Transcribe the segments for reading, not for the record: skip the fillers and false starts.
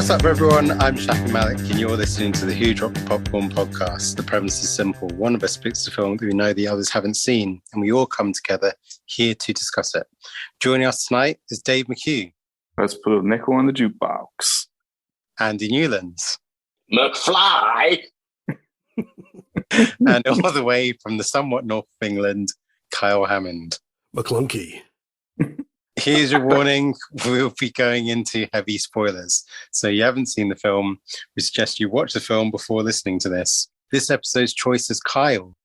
What's up, everyone? I'm Shafi Malik, and you're listening to the Who Dropped the Popcorn podcast. The premise is simple. One of us picks a film that we know the others haven't seen, and we all come together here to discuss it. Joining us tonight is Dave McHugh. Let's put a nickel on the jukebox. Andy Newlands. McFly! And all the way from the somewhat north of England, Kyle Hammond. McClunky. Here's your warning. We'll be going into heavy spoilers. So you haven't seen the film. We suggest you watch the film before listening to this. This episode's choice is Kyle.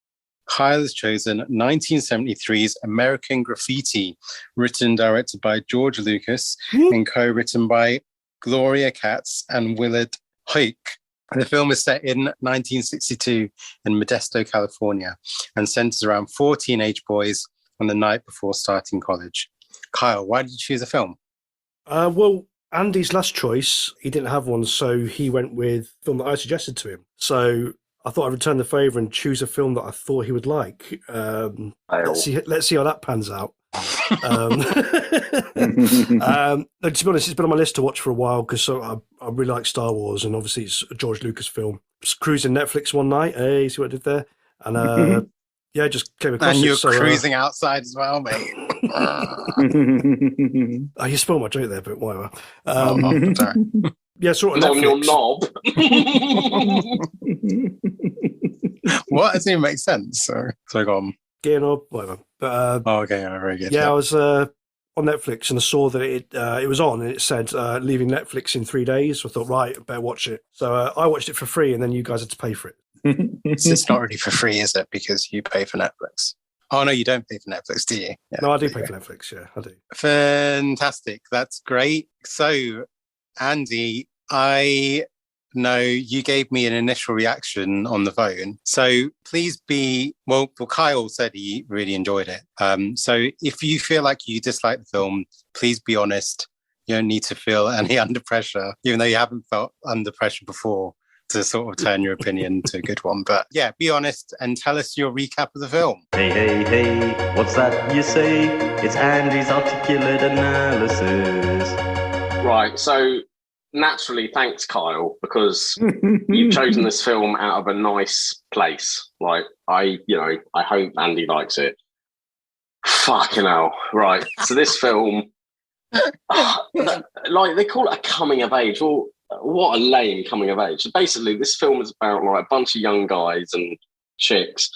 Kyle has chosen 1973's American Graffiti, written and directed by George Lucas and co-written by Gloria Katz and Willard Huyck. The film is set in 1962 in Modesto, California, and centers around 4 teenage boys on the night before starting college. Kyle, why did you choose a film? Well, Andy's last choice, he didn't have one, so he went with a film that I suggested to him. So I thought I'd return the favour and choose a film that I thought he would like. Let's see how that pans out. To be honest, it's been on my list to watch for a while because I really like Star Wars, and obviously it's a George Lucas film. Just cruising Netflix one night, hey, see what I did there? And yeah, just came across and it. you're so, cruising outside as well, mate. Oh, you spoiled my joke there, but whatever. Sorry. Yeah, sort of On your knob. What? That doesn't even make sense. So go on. Gear knob, whatever. But, okay, very good. Yeah, I was on Netflix and I saw that it was on and it said leaving Netflix in 3 days. So I thought, right, I better watch it. So I watched it for free and then you guys had to pay for it. It's not really for free, is it? Because you pay for Netflix. Oh, no, you don't pay for Netflix, do you? Yeah, no, I do pay for Netflix, yeah, I do. Fantastic. That's great. So, Andy, I know you gave me an initial reaction on the phone. So please well, Kyle said he really enjoyed it. So if you feel like you dislike the film, please be honest. You don't need to feel any under pressure, even though you haven't felt under pressure before, to sort of turn your opinion to a good one. But yeah, be honest and tell us your recap of the film. Hey, hey, hey, what's that you say? It's Andy's articulate analysis. Right, so naturally, thanks, Kyle, because you've chosen this film out of a nice place. Like, I hope Andy likes it. Fucking hell. Right, so this film, like, they call it a coming of age. Well, what a lame coming of age. Basically, this film is about like a bunch of young guys and chicks.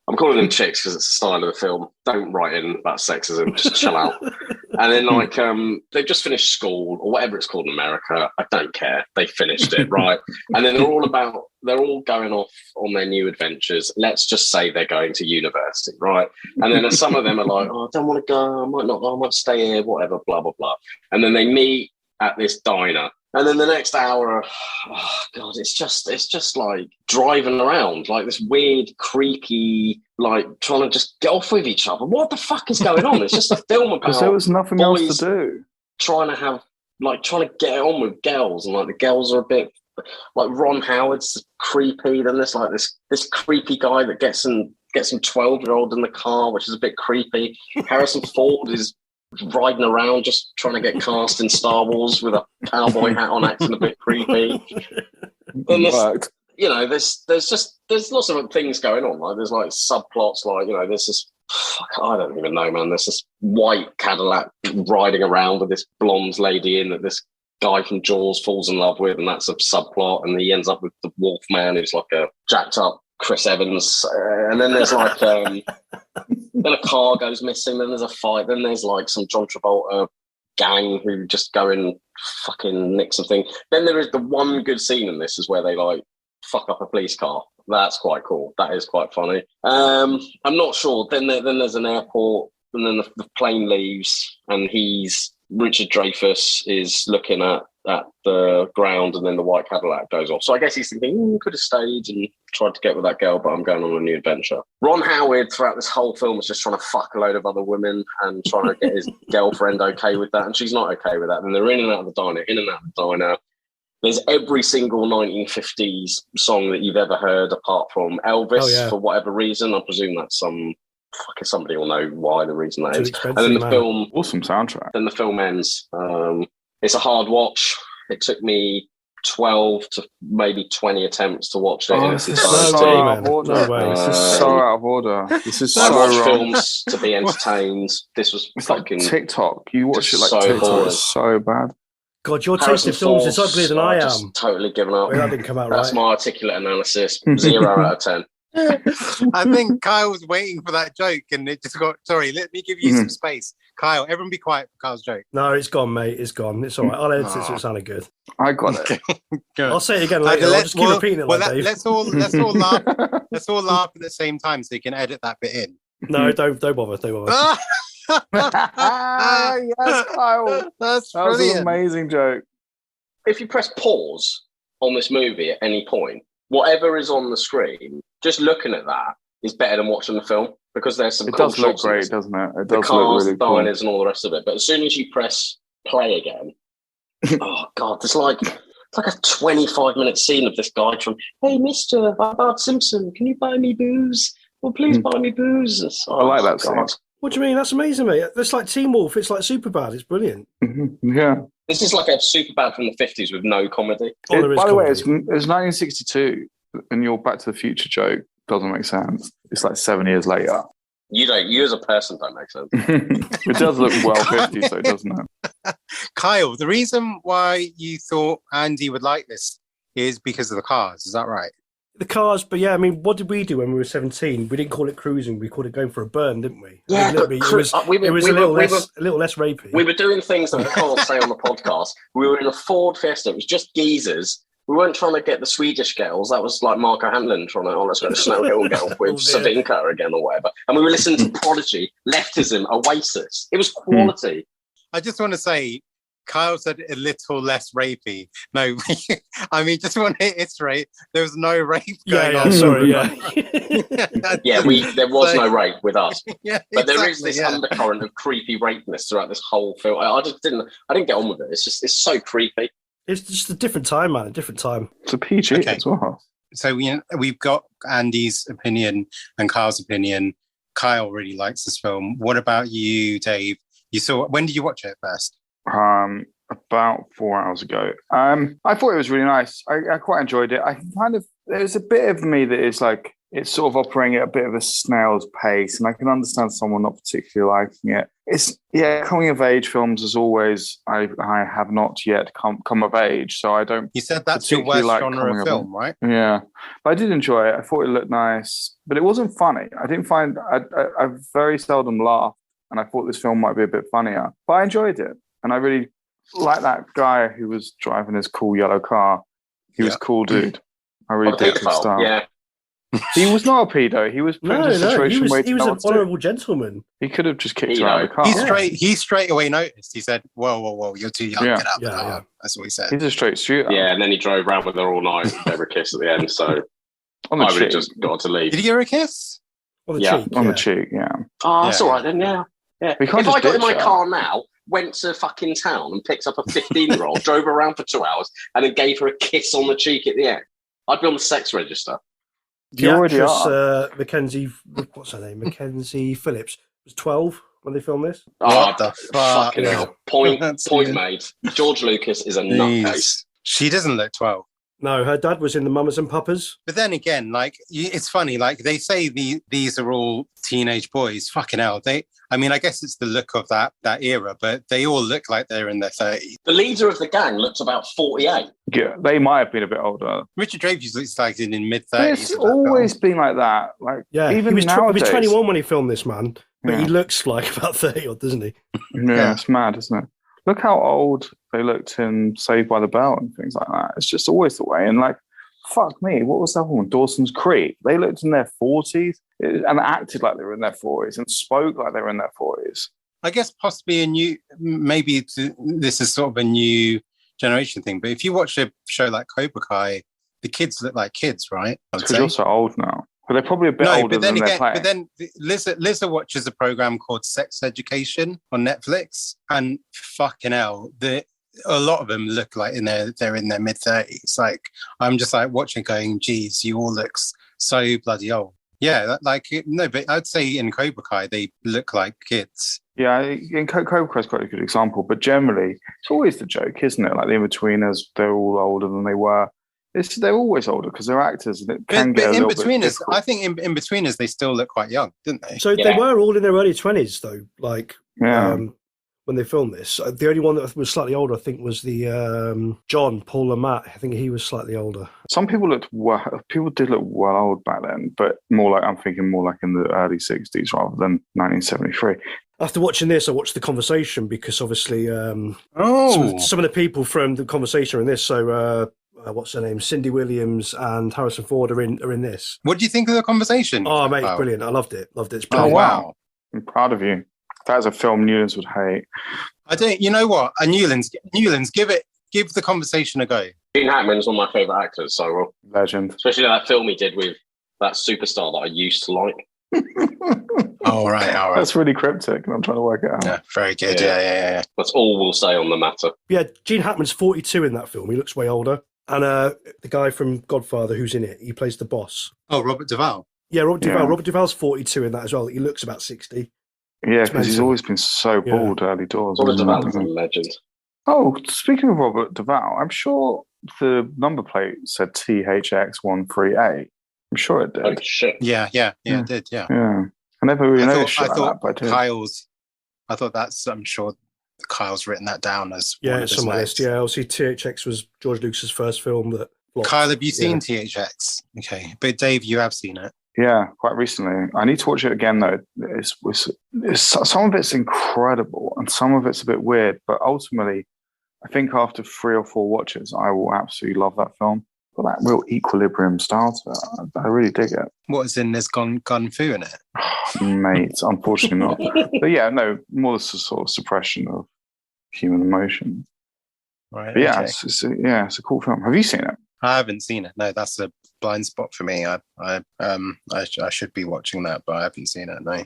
I'm calling them chicks because it's the style of the film. Don't write in about sexism, just chill out. And then like they've just finished school or whatever it's called in America. I don't care. They finished it, right? And then they're all going off on their new adventures. Let's just say they're going to university, right? And then some of them are like, oh, I don't want to go, I might stay here, whatever, blah, blah, blah. And then they meet at this diner. And then the next hour, oh God, it's just like driving around, like this weird, creepy, like trying to just get off with each other. What the fuck is going on? It's just a film about because there was nothing else to do. Trying to get on with girls, and like the girls are a bit like Ron Howard's creepy. Then there's like this creepy guy that gets some 12-year-old in the car, which is a bit creepy. Harrison Ford is riding around just trying to get cast in Star Wars with a cowboy hat on, acting a bit creepy. And there's lots of things going on. Like there's like subplots, like there's this I don't even know, man. There's this white Cadillac riding around with this blonde lady in that this guy from Jaws falls in love with, and that's a subplot. And he ends up with the Wolfman, who's like a jacked up Chris Evans, and then there's like then a car goes missing, then there's a fight, then there's like some John Travolta gang who just go and fucking nick something. Then there is the one good scene in this is where they like fuck up a police car. That's quite cool. That is quite funny. I'm not sure. Then there's an airport, and then the plane leaves, and Richard Dreyfus is looking at the ground, and then the white Cadillac goes off. So I guess he's thinking, could have stayed and tried to get with that girl, but I'm going on a new adventure. Ron Howard throughout this whole film is just trying to fuck a load of other women and trying to get his girlfriend okay with that, and she's not okay with that. And they're in and out of the diner, There's every single 1950s song that you've ever heard apart from Elvis for whatever reason. I presume that's somebody will know why the reason that is. And then the film, awesome soundtrack. Then the film ends. It's a hard watch. It took me 12 to maybe 20 attempts to watch it in its This is entirety. so out of order. No way. This is so out of order. This is I so watch wrong. films to be entertained. This was It's like fucking TikTok. You watch it like so TikTok. boring. It's so bad. God, your taste Harrison in films is Ford's, uglier than I just am. totally given up. Well, that didn't come out That's right. my articulate analysis. 0 out of 10. I think Kyle was waiting for that joke and it just got, sorry, let me give you some space. Kyle, everyone be quiet for Kyle's joke. No, it's gone, mate. It's gone. It's all right. I'll edit it so it sounded good. I got it. I'll say it again later. I'll just keep repeating it like Dave. Let's all laugh. Let's all laugh at the same time so you can edit that bit in. No, don't bother. Don't bother. Yes, Kyle. That's That was an brilliant. amazing joke. If you press pause on this movie at any point, whatever is on the screen, just looking at that is better than watching the film because there's some It cool does look shots in great, this. doesn't it? It The does cars, look really the cool. diners, and all the rest of it. But as soon as you press play again, oh god, there's like a 25-minute scene of this guy trying, "Hey, Mister Bart Simpson, can you buy me booze? Well, please buy me booze." I like that scene. What do you mean? That's amazing, mate. That's like Teen Wolf. It's like Superbad. It's brilliant. Yeah. This is like a Superbad from the 50s with no comedy. Oh, there is By the way, comedy. it's 1962, and your Back to the Future joke doesn't make sense. It's like 7 years later. You as a person don't make sense. It does look well 50, so doesn't it? Kyle, the reason why you thought Andy would like this is because of the cars. Is that right? The cars, but yeah, I mean, what did we do when we were 17? We didn't call it cruising. We called it going for a burn, didn't we? Yeah, I mean, but it was a little less rapey. We were doing things that we can't say on the podcast. We were in a Ford Fiesta. It was just geezers. We weren't trying to get the Swedish girls. That was like Marco Hamlin trying to, let's go to Snow Hill girl with Savinka again or whatever. And we were listening to Prodigy, Leftism, Oasis. It was quality. I just want to say, Kyle said a little less rapey. No, I mean, just want to iterate, there was no rape going on. Sorry, yeah. Yeah, there was no rape with us. Yeah, But there is this exactly, undercurrent of creepy rapeness throughout this whole film. I didn't get on with it. It's so creepy. It's just a different time, man. A different time. It's a PG Okay. as well. So we've got Andy's opinion and Kyle's opinion. Kyle really likes this film. What about you, Dave? When did you watch it first? About 4 hours ago. I thought it was really nice. I quite enjoyed it. There's a bit of me that is like, it's sort of operating at a bit of a snail's pace, and I can understand someone not particularly liking it. Coming of age films as always, I have not yet come of age, so I don't. You said that's your worst genre of film, right? Yeah, but I did enjoy it. I thought it looked nice, but it wasn't funny. I didn't find. I very seldom laughed, and I thought this film might be a bit funnier. But I enjoyed it, and I really like that guy who was driving his cool yellow car. He was a cool dude. I really did his style. Yeah. He was not a pedo. He was put in a situation where he was an honourable gentleman. He could have just kicked her out of the car. He straight away noticed. He said, "Whoa, you're too young. Yeah. Get out of the car." That's what he said. He's a straight shooter. Yeah, and then he drove around with her all night and gave her a kiss at the end. So On the I would have cheek. just got to leave. Did he give her a kiss? On the cheek. On the cheek, yeah. Oh, that's Yeah. all right then, yeah. We If can't I just got in my ditch her. car now, went to fucking town and picked up a 15-year-old, drove her around for 2 hours, and then gave her a kiss on the cheek at the end, I'd be on the sex register. You The already actress, Mackenzie, what's her name? Mackenzie Phillips was 12 when they filmed this. What the fuck? Fucking hell. Point That's made. George Lucas is a nutcase. Jeez. She doesn't look 12. No, her dad was in the Mamas and Papas. But then again, like, it's funny. Like, they say these are all teenage boys. Fucking hell. I guess it's the look of that era, but they all look like they're in their 30s. The leader of the gang looks about 48. Yeah, they might have been a bit older. Richard Dreyfus looks like he's in mid-30s. It's always been like that. Like, Yeah, even he was nowadays. 21 when he filmed this, man. But Yeah. he looks like about 30 odd, doesn't he? Yeah, it's mad, isn't it? Look how old they looked in Saved by the Bell and things like that. It's just always the way. And like, fuck me, what was that one? Dawson's Creek. They looked in their 40s and acted like they were in their 40s and spoke like they were in their 40s. I guess possibly this is sort of a new generation thing, but if you watch a show like Cobra Kai, the kids look like kids, right? Because you're so old now. But they're probably a bit older than they're playing. But then Lisa watches a program called Sex Education on Netflix, and fucking hell, a lot of them look like they're in their mid-30s. Like, I'm just like watching going, geez, you all look so bloody old. Yeah, but I'd say in Cobra Kai, they look like kids. Yeah, in Cobra Kai is quite a good example, but generally, it's always the joke, isn't it? Like the in-betweeners, they're all older than they were. They're always older because they're actors, and it can get a little bit difficult. I think in betweeners they still look quite young, didn't they? So they were all in their early 20s, though. Like, when they filmed this, the only one that was slightly older, I think, was the John Paul Lamont. I think he was slightly older. Some people did look well old back then, but I'm thinking more like in the early 60s rather than 1973. After watching this, I watched The Conversation because obviously some of the people from The Conversation are in this. So what's her name? Cindy Williams and Harrison Ford are in this. What do you think of The Conversation? Oh, mate, it's brilliant. I loved it. It's brilliant. Oh, wow. I'm proud of you. That's a film Newlands would hate. I don't. You know what? Newlands, give The Conversation a go. Gene Hackman's one of my favourite actors, so legend. Especially that film he did with that superstar that I used to like. All right. That's really cryptic, and I'm trying to work it out. Yeah, very good. Yeah. That's all we'll say on the matter. Yeah, Gene Hackman's 42 in that film. He looks way older. And the guy from Godfather who's in it, he plays the boss. Oh, Robert Duvall. Yeah, Robert Duvall. Robert Duvall's 42 in that as well. He looks about 60. Yeah, because he's always been so bald early doors. Robert Duvall's a legend. Oh, speaking of Robert Duvall, I'm sure the number plate said THX13A. I'm sure it did. Oh, shit. Yeah, it did, yeah. Yeah. I never really noticed that, but I thought that's, I'm sure Kyle's written that down as it's on my list. Yeah, obviously THX was George Lucas's first film that flopped. Kyle, have you seen THX? Okay, but Dave, you have seen it. Yeah, quite recently. I need to watch it again, though. It's some of it's incredible and some of it's a bit weird, but ultimately, I think after 3 or 4 watches, I will absolutely love that film. Got that real equilibrium style to it. I really dig it. What is in there's gun fu in it? Mate, unfortunately not. But yeah, no, more the sort of suppression of human emotion. Right. But yeah, it's a cool film. Have you seen it? I haven't seen it. No, that's a blind spot for me. I should be watching that, but I haven't seen it. No.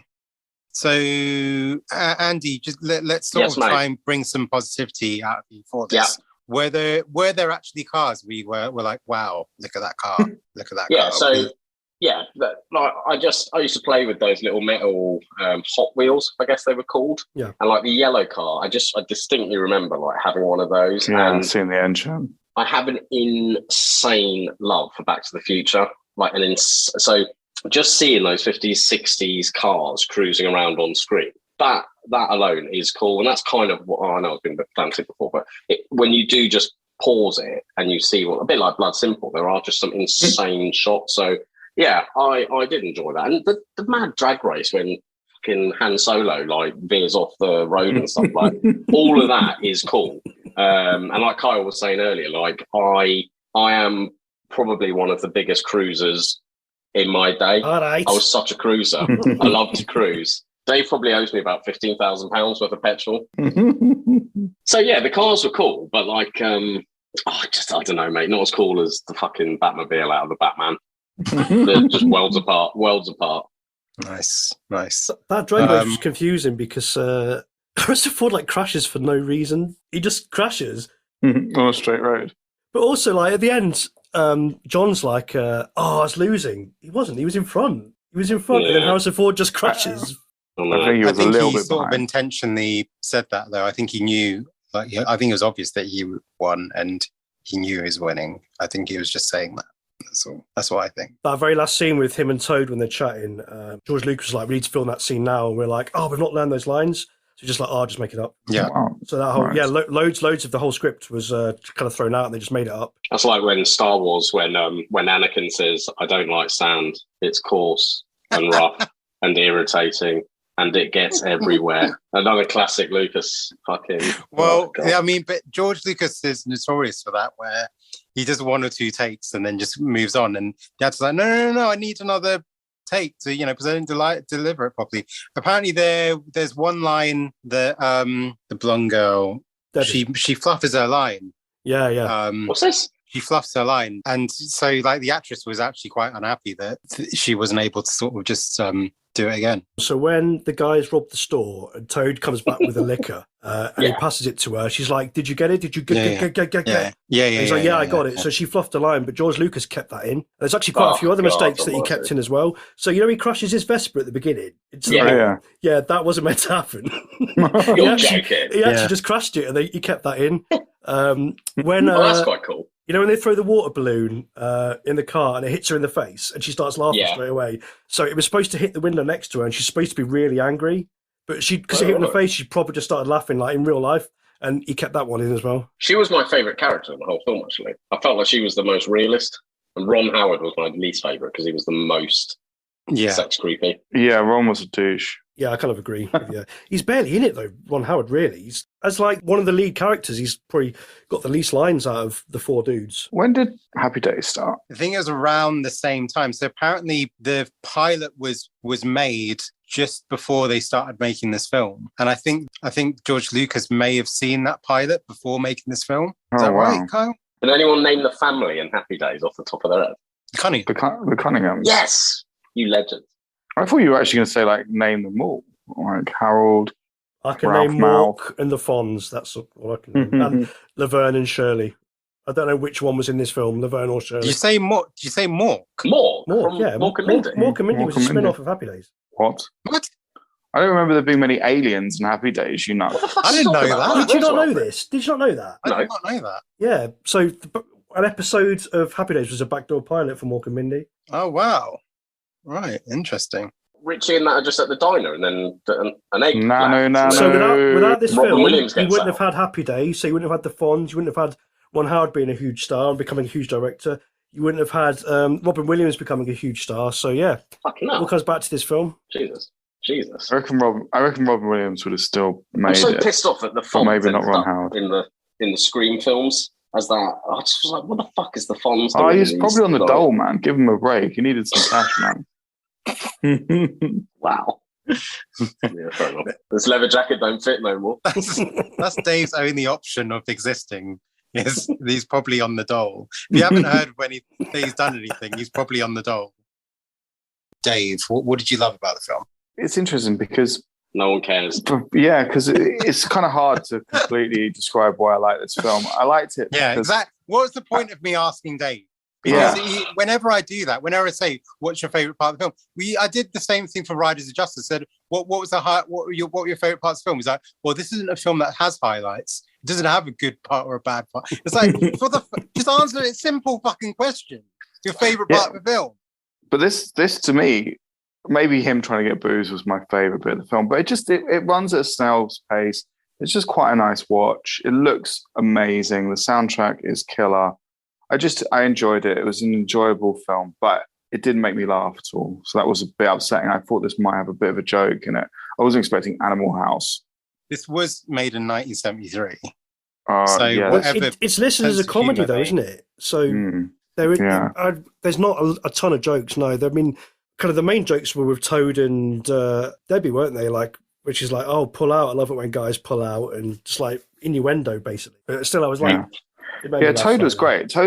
So Andy, just let's sort of try and bring some positivity out of you for this. Yeah. Were there actually cars we were like, wow, look at that car, look at that car. So like I used to play with those little metal Hot Wheels, I guess they were called. Yeah. And like the yellow car, I distinctly remember like having one of those. Yeah, and seeing the engine. I have an insane love for Back to the Future. So just seeing those 50s, 60s cars cruising around on screen, that alone is cool. And that's kind of what I know I've been planted before, but when you do just pause it and you see a bit like Blood Simple, there are just some insane shots. So yeah, I did enjoy that. And the mad drag race when fucking Han Solo like veers off the road and stuff, like all of that is cool. And like Kyle was saying earlier, like I am probably one of the biggest cruisers in my day. All right. I was such a cruiser. I love to cruise. Dave probably owes me about £15,000 worth of petrol. So yeah, the cars were cool, but like, I don't know, mate. Not as cool as the fucking Batmobile out of the Batman. They're just worlds apart. Nice. That drag race was confusing because Harrison Ford like crashes for no reason. He just crashes on a straight road. But also, like at the end, John's like, I was losing. He wasn't. He was in front. And then Harrison Ford just crashes. I think he was a little bit sort of intentionally said that, though. I think he knew. Like, I think it was obvious that he won, and he knew he was winning. I think he was just saying that. That's what I think. That very last scene with him and Toad when they're chatting, George Lucas was like, we need to film that scene now. And we're like, we've not learned those lines. So just like, just make it up. Yeah. Wow. So that whole, loads of the whole script was kind of thrown out and they just made it up. That's like when Star Wars, when Anakin says, I don't like sand. It's coarse and rough and irritating. And it gets everywhere. Another classic Lucas fucking... Well, I mean, but George Lucas is notorious for that, where he does 1 or 2 takes and then just moves on. And Dad's like, no, I need another take to, because I didn't deliver it properly. Apparently there's one line that the blonde girl, she fluffers her line. Yeah. What's this? She fluffs her line. And so like the actress was actually quite unhappy that she wasn't able to sort of just Do it again. So when the guys rob the store and Toad comes back with the liquor and he passes it to her, she's like, "Did you get it? Did you get it?" Yeah. He's like, "Yeah, I got it." So she fluffed the line, but George Lucas kept that in. There's actually quite a few other mistakes that he kept in as well. So he crashes his Vespa at the beginning. It's that wasn't meant to happen. You're joking. He actually just crashed it, and he kept that in. When that's quite cool. when they throw the water balloon in the car and it hits her in the face and she starts laughing straight away. So it was supposed to hit the window next to her and she's supposed to be really angry. But because it hit her in the face, she probably just started laughing like in real life. And he kept that one in as well. She was my favourite character in the whole film, actually. I felt like she was the most realist. And Ron Howard was my least favourite because he was the most sex creepy. Yeah, Ron was a douche. Yeah, I kind of agree with you. He's barely in it, though, Ron Howard, really. He's, as like one of the lead characters, he's probably got the least lines out of the four dudes. When did Happy Days start? I think it was around the same time. So apparently the pilot was made just before they started making this film. And I think George Lucas may have seen that pilot before making this film. Is that right, Kyle? Can anyone name the family in Happy Days off the top of their head? Cunningham. The Cunninghams. Yes! You legend. I thought you were actually going to say, like, name them all. Like Harold, I can Ralph name Mork and the Fonz. That's all I can name. And Laverne and Shirley. I don't know which one was in this film, Laverne or Shirley. Did you say Mork? Mork, yeah. Mork and Mindy. Mork and Mindy was a spin-off of Happy Days. What? I don't remember there being many aliens in Happy Days, you know. I didn't know that. Did you not know this? Did you not know that? I did not know that. Yeah, so an episode of Happy Days was a backdoor pilot for Mork and Mindy. Oh, wow. Right, interesting. Richie and that are just at the diner and then an egg. No. So without this Robin film, Williams you wouldn't out. have had Happy Days, so you wouldn't have had the Fonz, you wouldn't have had Ron Howard being a huge star and becoming a huge director. You wouldn't have had Robin Williams becoming a huge star. So yeah, fucking hell. All comes back to this film. Jesus. I reckon Robin Williams would have still made it. I'm so pissed off at the Fonz. Maybe not Ron Howard. In the Scream films. As that, I just was like, what the fuck is the Fonz doing? Oh, he's probably on the dole, man. Give him a break. He needed some cash, man. Wow. Yeah, fair enough. This leather jacket don't fit no more. That's Dave's only option of existing. He's probably on the dole. If you haven't heard when he's done anything, he's probably on the dole. Dave, what did you love about the film? It's interesting because no one cares. Yeah, because it's kind of hard to completely describe why I like this film. I liked it. Yeah, exactly. What was the point of me asking Dave? Because whenever I do that, whenever I say, "What's your favorite part of the film?" I did the same thing for Riders of Justice. Said, "What was what were your favorite parts of the film?" He's like, "Well, this isn't a film that has highlights. It doesn't have a good part or a bad part." It's like just answer a simple fucking question. Your favorite part of the film. But this to me, maybe him trying to get booze was my favorite bit of the film. But it runs at a snail's pace. It's just quite a nice watch. It looks amazing. The soundtrack is killer. I enjoyed it. It was an enjoyable film, but it didn't make me laugh at all. So that was a bit upsetting. I thought this might have a bit of a joke in it. I wasn't expecting Animal House. This was made in 1973. It's listed as a comedy, though, isn't it? So there's not a ton of jokes. No, I mean, kind of the main jokes were with Toad and Debbie, weren't they? Like, which is like, oh, pull out. I love it when guys pull out, and just like innuendo, basically. But still, I was like. Yeah, Toad was great. I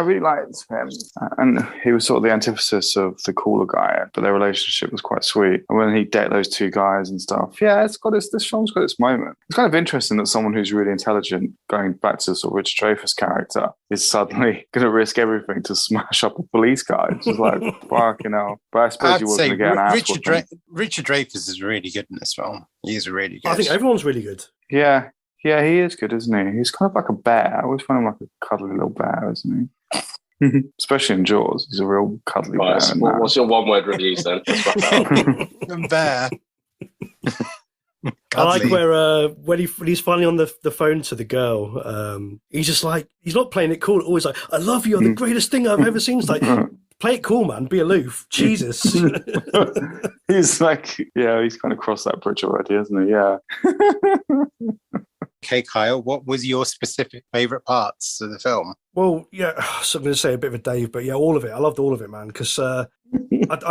really liked him. And he was sort of the antithesis of the cooler guy, but their relationship was quite sweet. And when he dated those two guys and stuff, this film's got its moment. It's kind of interesting that someone who's really intelligent, going back to the sort of Richard Dreyfus character, is suddenly going to risk everything to smash up a police guy. It's just like, fucking hell. But I suppose you wasn't going to get an Richard Dreyfus is really good in this film. He's really good. I think everyone's really good. Yeah, he is good, isn't he? He's kind of like a bear. I always find him like a cuddly little bear, isn't he? Especially in Jaws. He's a real cuddly bear. What's your one-word reviews then? Bear. I like where when he's finally on the phone to the girl, he's just like, he's not playing it cool. Always like, I love you. You're the greatest thing I've ever seen. It's like, play it cool, man. Be aloof. Jesus. He's like, he's kind of crossed that bridge already, hasn't he? Yeah. Okay, Kyle, what was your specific favourite parts of the film? Well, so I'm going to say a bit of a Dave, but all of it. I loved all of it, man, because I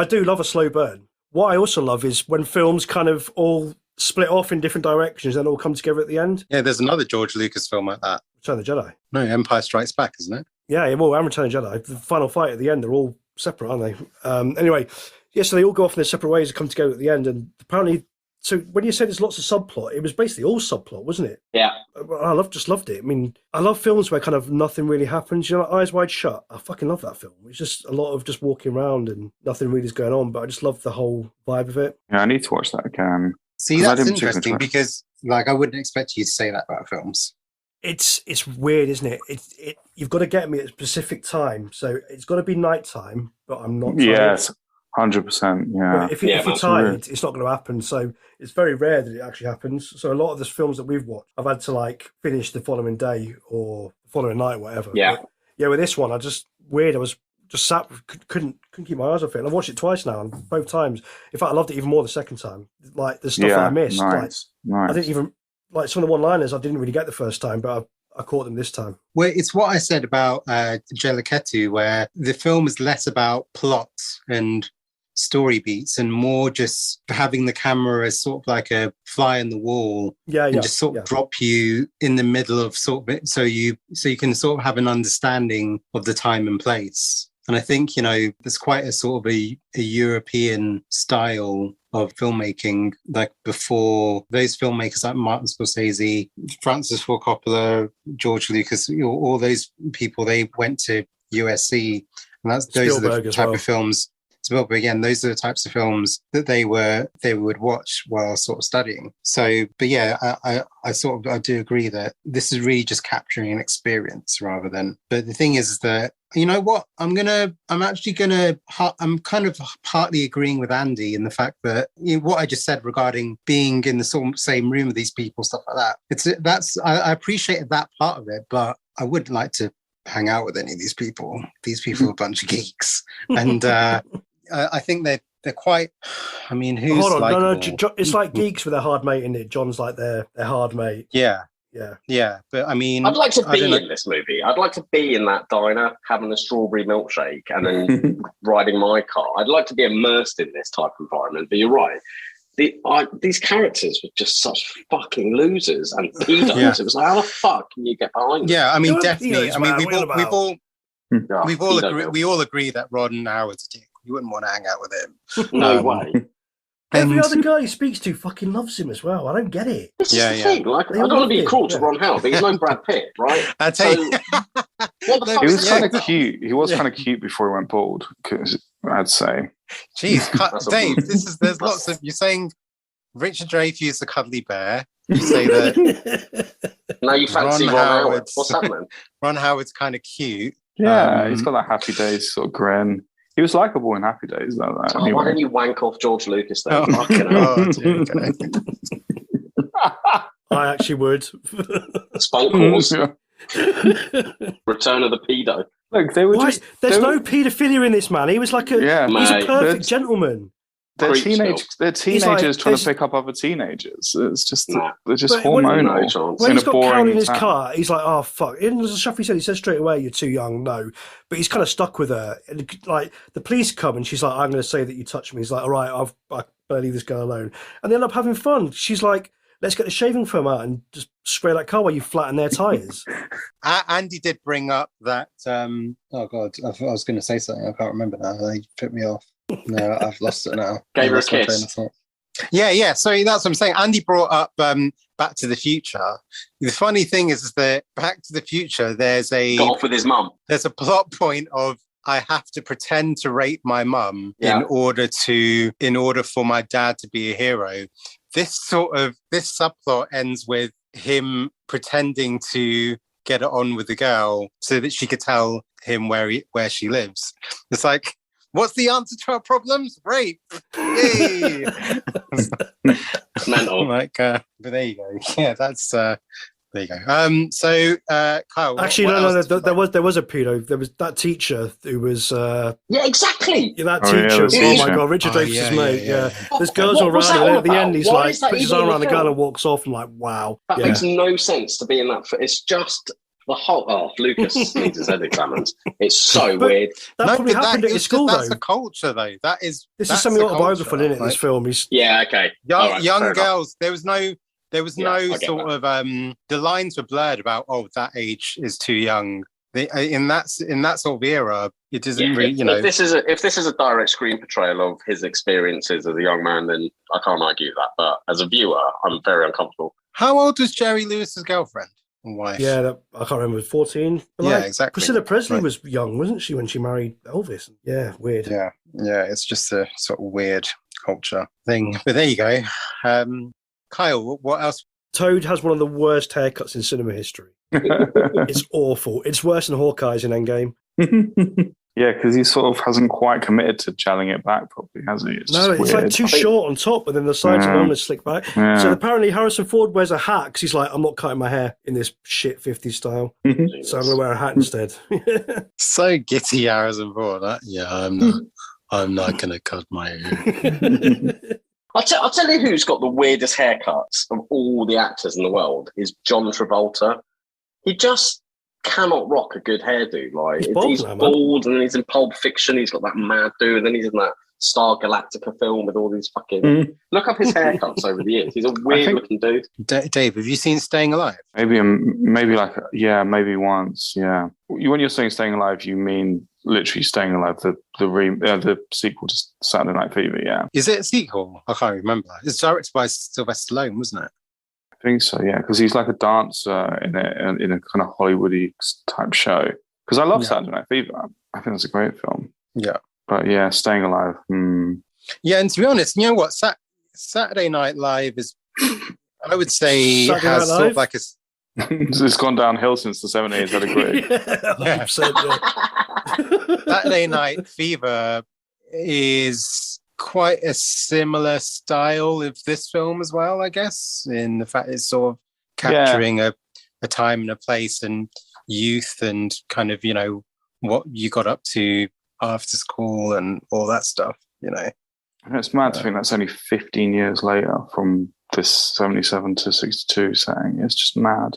do love a slow burn. What I also love is when films kind of all split off in different directions and all come together at the end. Yeah, there's another George Lucas film like that. Return of the Jedi. No, Empire Strikes Back, isn't it? Yeah, well, and Return of the Jedi. The final fight at the end, they're all separate, aren't they? Anyway, Yeah, so they all go off in their separate ways and come together at the end. And apparently, so when you said there's lots of subplot, it was basically all subplot, wasn't it? Yeah. Just loved it. I mean, I love films where kind of nothing really happens. You know, like Eyes Wide Shut. I fucking love that film. It's just a lot of just walking around and nothing really is going on. But I just love the whole vibe of it. Yeah, I need to watch that again. See, that's interesting because, like, I wouldn't expect you to say that about films. It's weird, isn't it? You've got to get me at a specific time. So it's got to be nighttime, but I'm not tired. Yes, 100%. Yeah. But if you're tired, it's not going to happen. So it's very rare that it actually happens. So a lot of the films that we've watched, I've had to like finish the following day or the following night, whatever. Yeah. But, yeah, with this one, I was just sat, couldn't keep my eyes off it. And I've watched it twice now, and both times. In fact, I loved it even more the second time. Like the stuff that I missed. Nice. I didn't even like some of the one-liners I didn't really get the first time, but I caught them this time. Well, it's what I said about Jellicetu, where the film is less about plot and story beats and more just having the camera as sort of like a fly in the wall and just sort of drop you in the middle of sort of it, so you can sort of have an understanding of the time and place. And I think, you know, there's quite a sort of a European style of filmmaking, like before those filmmakers like Martin Scorsese, Francis Ford Coppola, George Lucas, all those people, they went to USC, and those are the type of films. Spielberg, again, those are the types of films that they would watch while sort of studying. So, but yeah, I do agree that this is really just capturing an experience rather than. But the thing is that, you know what, I'm kind of partly agreeing with Andy in the fact that, you know, what I just said regarding being in the same room with these people, stuff like that. I appreciated that part of it, but I wouldn't like to hang out with any of these people. These people are a bunch of geeks, and I think they're quite. I mean, who's hold on? likable? No, it's like geeks with a hard mate, isn't it? John's like their hard mate. Yeah. But I mean, I'd like to be in this movie. I'd like to be in that diner having a strawberry milkshake and then riding my car. I'd like to be immersed in this type of environment. But you're right. These characters were just such fucking losers and pedos. Yeah. It was like, how the fuck can you get behind them? Yeah, I mean, definitely. I mean, we all agree that Ron Howard's a dick. You wouldn't want to hang out with him. No way. Every other guy he speaks to fucking loves him as well. I don't get it. This is the thing. Like, I don't want to be cruel to Ron Howard, but he's no Brad Pitt, right? I tell you, what the fuck? He was kind of cute. He was kind of cute before he went bald, I'd say. Jeez, Dave, there's lots of. You're saying Richard Dreyfus is a cuddly bear. You say that. Now you fancy Ron Howard. What's happening? Ron Howard's kind of cute. Yeah, he's got that Happy Days sort of grin. He was likable in Happy Days, though. Anyway. Why don't you wank off George Lucas then? I actually would. Spunk Wars. Return of the pedo. Look, there's no paedophilia in this man. He was like he's a perfect gentleman. They're teenagers trying to pick up other teenagers. It's just they're just hormonal. When he's got Carol in his car, he's like, "Oh fuck!" And as Shafi said, he said straight away, "You're too young." No, but he's kind of stuck with her. And, like the police come, and she's like, "I'm going to say that you touched me." He's like, "All right, I better leave this girl alone." And they end up having fun. She's like, "Let's get the shaving foam out and just spray that car while you flatten their tires." Andy did bring up that. Oh god, I was going to say something. I can't remember now. They put me off. No, I've lost it now. Gave her a kiss. Yeah. So that's what I'm saying. Andy brought up Back to the Future. The funny thing is that Back to the Future, got off with his mum. There's a plot point of I have to pretend to rape my mum in order for my dad to be a hero. This subplot ends with him pretending to get it on with the girl so that she could tell him where she lives. It's like, what's the answer to our problems? Rape. Yay! Mental. But there you go. Yeah, that's there you go. So Kyle. Actually, no. There was a pedo. There was that teacher who was. Yeah, exactly. Yeah, that teacher. Oh my god, Richard Dreyfus' mate. Yeah. There's girls all around, and at the end, he's like puts his arm around the girl and walks off. And like, wow. That makes no sense to be in that. It's just. The whole Lucas needs his head examined. It's so weird. That probably happened at his school, though. That's the culture, though. This is something autobiographical in it. This film. Okay. Young girls. There was no sort of. The lines were blurred about. Oh, that age is too young In that sort of era, it doesn't really, If this is a direct screen portrayal of his experiences as a young man, then I can't argue that. But as a viewer, I'm very uncomfortable. How old was Jerry Lewis's girlfriend and wife? Yeah, I can't remember, 14. But yeah, exactly. Priscilla Presley was young, wasn't she, when she married Elvis? Yeah, weird. Yeah, it's just a sort of weird culture thing. But there you go. Kyle, what else? Toad has one of the worst haircuts in cinema history. It's awful. It's worse than Hawkeye's in Endgame. Yeah, because he sort of hasn't quite committed to gelling it back properly, has he? It's like too short on top, and then the sides are long and slick back. Yeah. So apparently Harrison Ford wears a hat because he's like, I'm not cutting my hair in this shit 50s style. So I'm going to wear a hat instead. So giddy, Harrison Ford. I'm not going to cut my hair. I'll tell you who's got the weirdest haircuts of all the actors in the world is John Travolta. He just cannot rock a good hairdo. Like he's bald, and then he's in Pulp Fiction. He's got that mad do, and then he's in that Star Galactica film with all these fucking. Look up his haircuts over the years. He's a weird looking dude. Dave, have you seen Staying Alive? Maybe maybe once. Yeah. When you're saying Staying Alive, you mean literally Staying Alive, the sequel to Saturday Night Fever. Yeah. Is it a sequel? I can't remember. It's directed by Sylvester Stallone, wasn't it? I think so, yeah, because he's like a dancer in a kind of Hollywoody type show. Because I love Saturday Night Fever. I think it's a great film. Yeah. But yeah, Staying Alive. Yeah, and to be honest, you know what? Saturday Night Live is, I would say, has sort of like a... It's gone downhill since the 70s, I'd agree. 100%, yeah. Saturday Night Fever is quite a similar style of this film as well, I guess, in the fact it's sort of capturing a time and a place and youth and kind of, what you got up to after school and all that stuff, And it's mad to think that's only 15 years later from this 77 to 62 setting. It's just mad.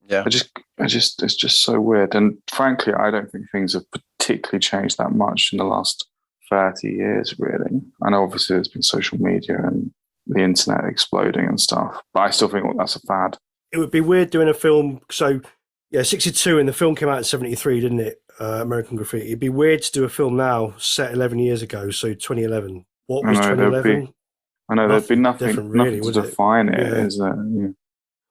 Yeah. It's just so weird. And frankly, I don't think things have particularly changed that much in the last 30 years, really. I know obviously there's been social media and the internet exploding and stuff, but I still think that's a fad. It would be weird doing a film. So, 62, and the film came out in 73, didn't it? American Graffiti. It'd be weird to do a film now set 11 years ago, so 2011. What was 2011? I know there'd be nothing really, to define it, is there? Yeah.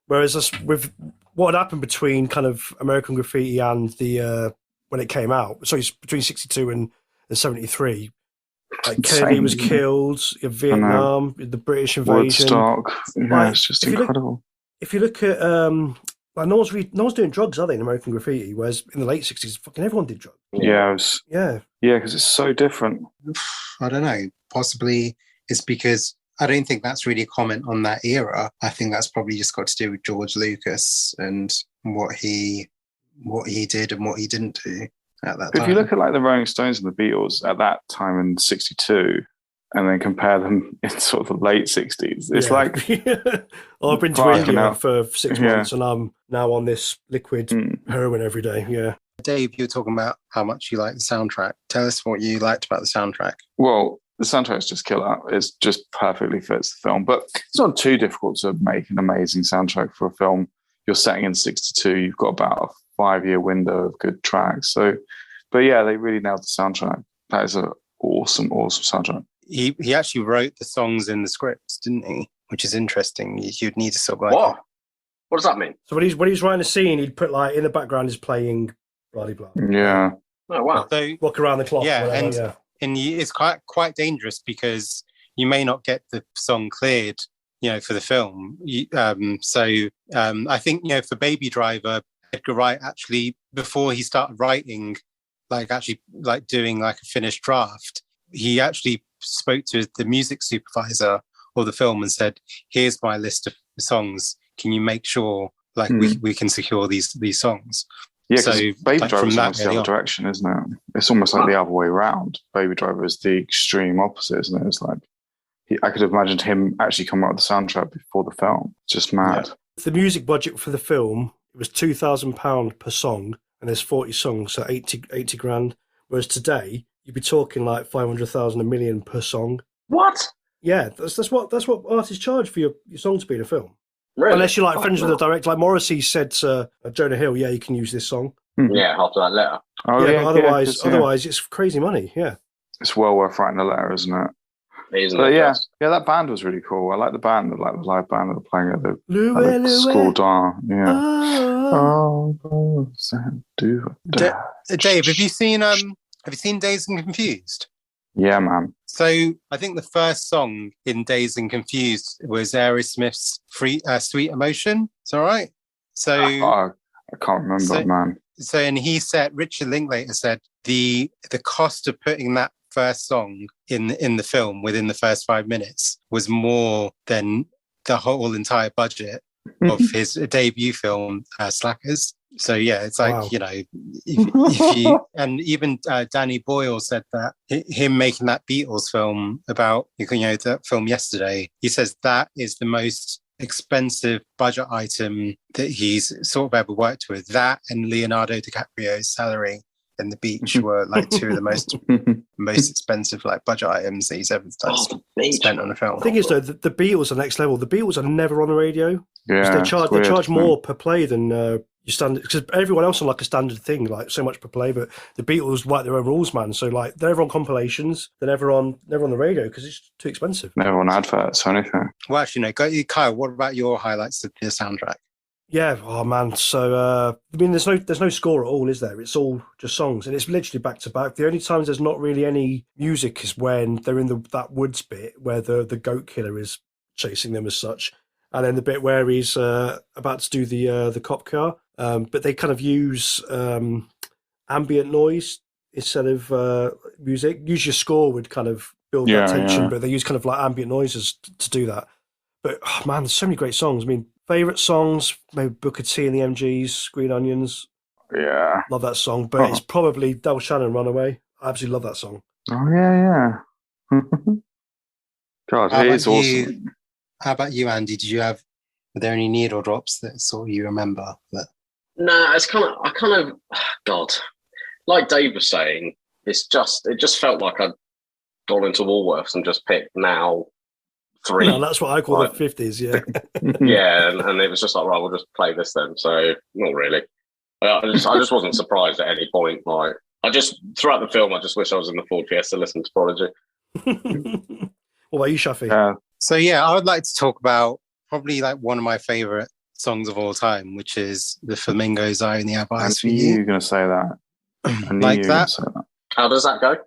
Whereas with what had happened between kind of American Graffiti and the when it came out, so it's between 62 and 73, like Kennedy was killed, Vietnam, the British invasion. Woodstock. Yeah, it's just incredible. If you look at no one's doing drugs, are they, in American Graffiti? Whereas in the late 60s, fucking everyone did drugs. Yeah, because it's so different. I don't know. Possibly it's because I don't think that's really a comment on that era. I think that's probably just got to do with George Lucas and what he did and what he didn't do at that time. If you look at like the Rolling Stones and the Beatles at that time in 62 and then compare them in sort of the late 60s, it's like... I've been to India for 6 months and I'm now on this liquid heroin every day, yeah. Dave, you were talking about how much you like the soundtrack. Tell us what you liked about the soundtrack. Well, the soundtrack is just killer. It just perfectly fits the film. But it's not too difficult to make an amazing soundtrack for a film. You're setting in 62. You've got about a 5-year window of good tracks. So, but yeah, they really nailed the soundtrack. That is an awesome, awesome soundtrack. He actually wrote the songs in the scripts, didn't he? Which is interesting. You'd need to sort of like... What does that mean? So when he's writing a scene, he'd put like in the background is playing blah blah. Yeah. Oh wow. So, walk around the clock. Yeah, whatever, and it's quite dangerous because you may not get the song cleared, for the film. I think for Baby Driver, Edgar Wright actually, before he started writing, doing like a finished draft, he actually spoke to the music supervisor of the film and said, "Here's my list of songs. Can you make sure we can secure these songs?" Yeah, because Baby Driver is almost the other direction, isn't it? It's almost like the other way around. Baby Driver is the extreme opposite, isn't it? It's like, I could have imagined him actually coming out with the soundtrack before the film. It's just mad. Yeah. The music budget for the film, it was £2,000 per song, and there's 40 songs, so 80 grand. Whereas today, you'd be talking like 500,000, $1 million per song. What? Yeah, that's what artists charge for your song to be in a film. Really? Unless you're like friends with the director, like Morrissey said to Jonah Hill, "Yeah, you can use this song." Yeah, after that letter. Oh, But yeah, otherwise, it's crazy money. Yeah. it's well worth writing a letter, isn't it? Isn't But it yeah, just? that band was really cool. I like the band, like the live band that were playing at the Louie, school dance. Yeah. oh. Dave, have you seen Dazed and Confused? Yeah, man. So I think the first song in Dazed and Confused was Aerosmith's Sweet Emotion. It's all right. So I can't remember, man. So, and he said, Richard Linklater said the cost of putting that first song in the film within the first 5 minutes was more than the whole entire budget of his debut film, Slackers. So yeah, it's like, wow. you know, if you, and even Danny Boyle said that him making that Beatles film about, you know, that film Yesterday, he says that is the most expensive budget item that he's sort of ever worked with. That and Leonardo DiCaprio's salary and The Beach were like two of the most expensive like budget items that he's ever spent on a film. The thing is though, the Beatles are next level. The Beatles are never on the radio. Yeah, they charge more per play than your standard, because everyone else on like a standard thing, like so much per play, but the Beatles write their own rules, man. So like they're never on compilations, they're never on the radio because it's too expensive. Never on adverts or anything. Well, actually, no. Kyle, what about your highlights of the soundtrack? Yeah, oh man. So I mean, there's no score at all, is there? It's all just songs, and it's literally back to back. The only times there's not really any music is when they're in that woods bit where the goat killer is chasing them as such, and then the bit where he's about to do the cop car. But they kind of use ambient noise instead of music. Usually, a score would kind of build that tension, but they use kind of like ambient noises to do that. But oh, man, there's so many great songs. I mean, favorite songs, maybe Booker T and the MGs, Green Onions. Yeah, love that song. But it's probably Del Shannon, Runaway. I absolutely love that song. Oh yeah. God, it is awesome. How about you, Andy? Were there any needle drops that sort of you remember that? Nah, God, like Dave was saying, it just felt like I'd gone into Woolworths and just picked now 3. No, that's what I call the 50s, yeah. Yeah, and it was just like, right, we'll just play this then. So not really. I just wasn't surprised at any point. Like throughout the film, I just wish I was in the Ford Fiesta listening to Prodigy. What about you, Shafi? So yeah, I would like to talk about probably like one of my favorite songs of all time, which is the Flamingoes' "I Only Have Eyes for You." You were going to say that. Like that. How does that go?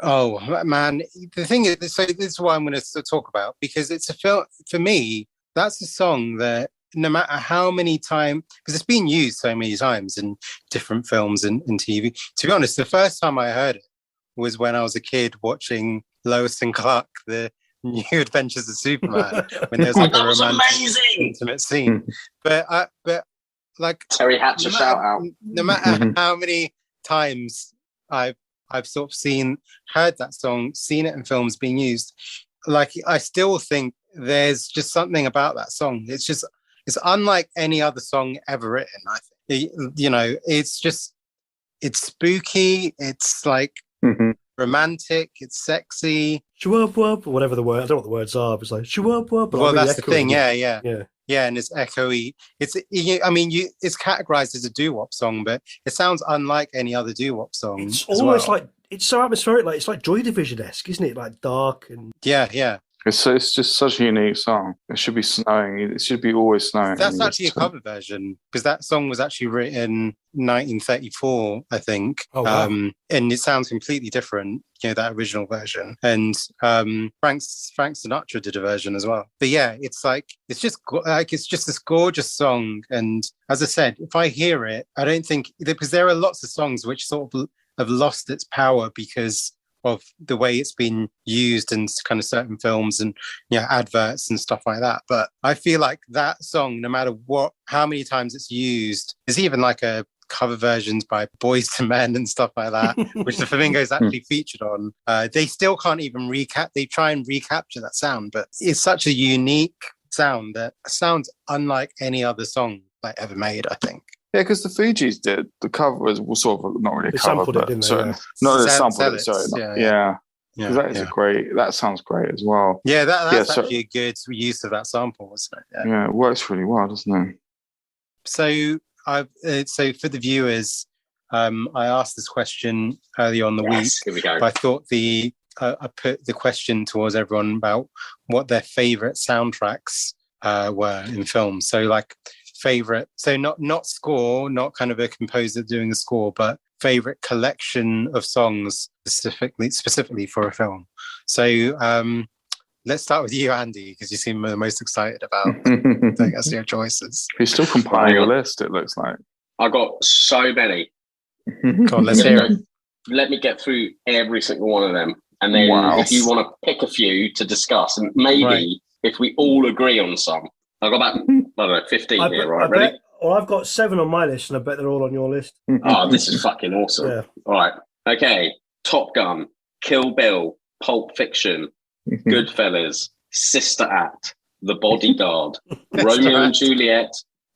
Oh man, the thing is, so this is what I'm going to talk about, because it's a film for me. That's a song that no matter how many times, because it's been used so many times in different films and TV. To be honest, the first time I heard it was when I was a kid watching Lois and Clarke, the New Adventures of Superman, when there's like a romantic, intimate scene. But like Terry Hatcher shout out. No matter how many times I've sort of heard that song, seen it in films being used, like I still think there's just something about that song. It's unlike any other song ever written. I think, you know, it's spooky. It's like romantic. It's sexy. Shwub, whatever the word. I don't know what the words are. But it's like shwub. Well, that's the thing. Yeah. Yeah, and it's echoey. It's categorized as a doo-wop song, but it sounds unlike any other doo-wop song. It's almost like, it's so atmospheric, like it's like Joy Division-esque, isn't it? Like dark and yeah. It's just such a unique song. It should be snowing. It should be always snowing. That's actually a cover version, because that song was actually written 1934, I think. Oh, wow. And it sounds completely different, you know, that original version. And Frank Sinatra did a version as well. But yeah, it's just this gorgeous song. And as I said, if I hear it, I don't think, because there are lots of songs which sort of have lost its power because of the way it's been used in kind of certain films and, you know, adverts and stuff like that. But I feel like that song, no matter how many times it's used, there's even like a cover versions by Boys to Men and stuff like that, which the Flamingos actually featured on. They still can't even they try and recapture that sound, but it's such a unique sound that sounds unlike any other song like ever made, I think. Yeah, because the Fugees did. The cover was sort of not really a cover, but it, sorry, not they sampled it. Sorry, yeah. Yeah, Because that sounds great as well. Yeah, that's actually a good use of that sample, wasn't it? Yeah, it works really well, doesn't it? So so for the viewers, I asked this question early on the week. Here we go. But I thought I put the question towards everyone about what their favorite soundtracks were in films. So like favorite, so not score, not kind of a composer doing a score, but favorite collection of songs specifically for a film. So let's start with you, Andy, because you seem the most excited about I guess your choices. He's still compiling a list, it looks like. I got so many. Come on, let's hear it. Let me get through every single one of them. And then if you want to pick a few to discuss, and maybe if we all agree on some. I've got about, I don't know, 15 here, right? Ready? I've got 7 on my list, and I bet they're all on your list. Oh, this is fucking awesome. Yeah. All right. Okay. Top Gun, Kill Bill, Pulp Fiction, Goodfellas, Sister Act, The Bodyguard, Romeo and Juliet,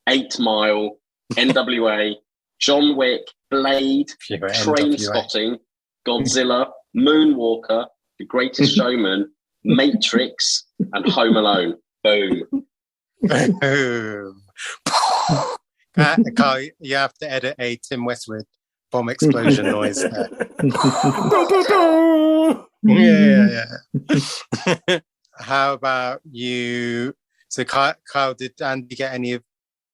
8 Mile, NWA, John Wick, Blade, Train Spotting, Godzilla, Moonwalker, The Greatest Showman, Matrix, and Home Alone. Boom. Boom. Carl, you have to edit a Tim Westwood bomb explosion noise there. Yeah. How about you? So Kyle, did Andy get any of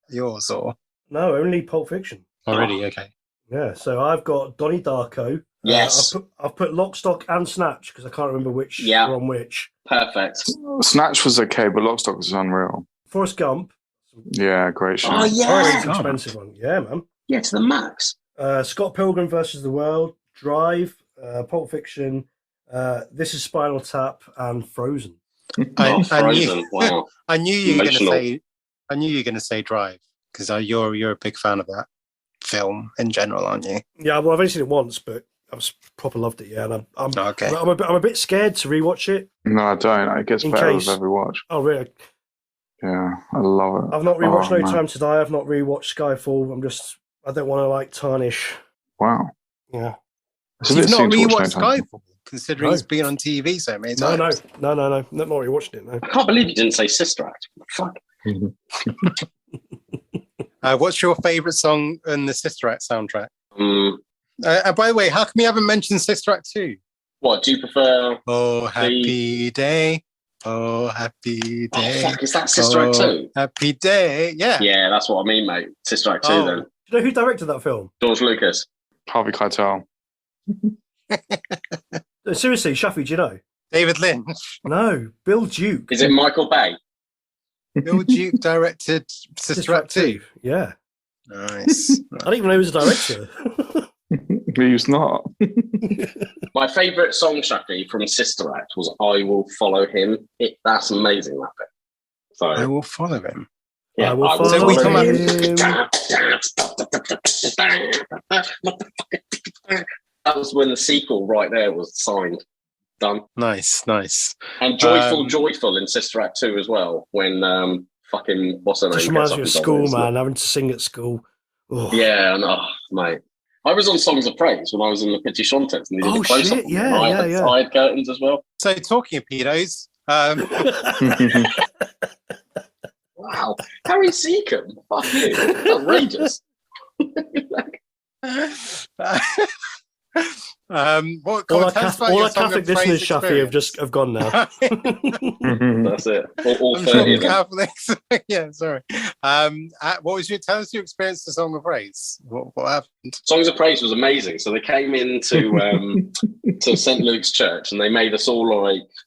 yours or? No, only Pulp Fiction. Already, okay. Yeah, so I've got Donnie Darko. Yes. I've put Lock, Stock and Snatch because I can't remember which were on which. Perfect. Snatch was okay, but Lock, Stock was unreal. Forrest Gump. Yeah, great show. Oh, yeah. Expensive one. Yeah, man. Yeah, to the max. Scott Pilgrim versus the World, Drive, Pulp Fiction, This is Spinal Tap, and Frozen. Frozen. Wow. I knew you were going to say Drive because you're a big fan of that film in general, aren't you? Yeah, well, I've only seen it once, but I've proper loved it. Yeah, and I'm okay. I'm a bit scared to rewatch it. No, I don't. It gets better with every watch. Oh, really? Yeah, I love it. I've not rewatched No Time to Die. I've not rewatched Skyfall. I don't want to tarnish. Wow. Yeah. You've not rewatched Skyfall, considering it's been on TV so many times. No. Not rewatched it. No. I can't believe you didn't say Sister Act. Fuck. What's your favourite song in the Sister Act soundtrack? By the way, how come you haven't mentioned Sister Act 2? What, do you prefer? Oh, happy day. Oh, happy day. Oh, fuck, is that Sister Act 2? Happy day. Yeah. Yeah, that's what I mean, mate. Sister Act 2 then. Do you know who directed that film? George Lucas. Harvey Keitel. Seriously, Shafi, do you know? David Lynch. No, Bill Duke. Is it Michael Bay? Bill Duke directed Sister Act 2. Yeah. Nice. I didn't even know he was a director. He was not. My favourite song, Shafi, from Sister Act was I Will Follow Him. That's amazing, that bit. So, I will follow him. Yeah, I will follow him. That was when the sequel right there was signed. Done. Nice. And Joyful in Sister Act 2 as well, when fucking, what's her name? Just reminds me of school, man, having to sing at school. Oh. Yeah, and mate. I was on Songs of Praise when I was in the Petit Chantettes and they did the close-up. Yeah. I had curtains as well. So talking of pedos, wow, Harry Seacombe, fuck you, outrageous. All our Catholic listeners, Shafi, have gone now. That's it. All I'm 30 sure Catholics. Yeah, sorry. Tell us your experience to Song of Praise. What happened? Songs of Praise was amazing. So they came into to St. Luke's Church and they made us all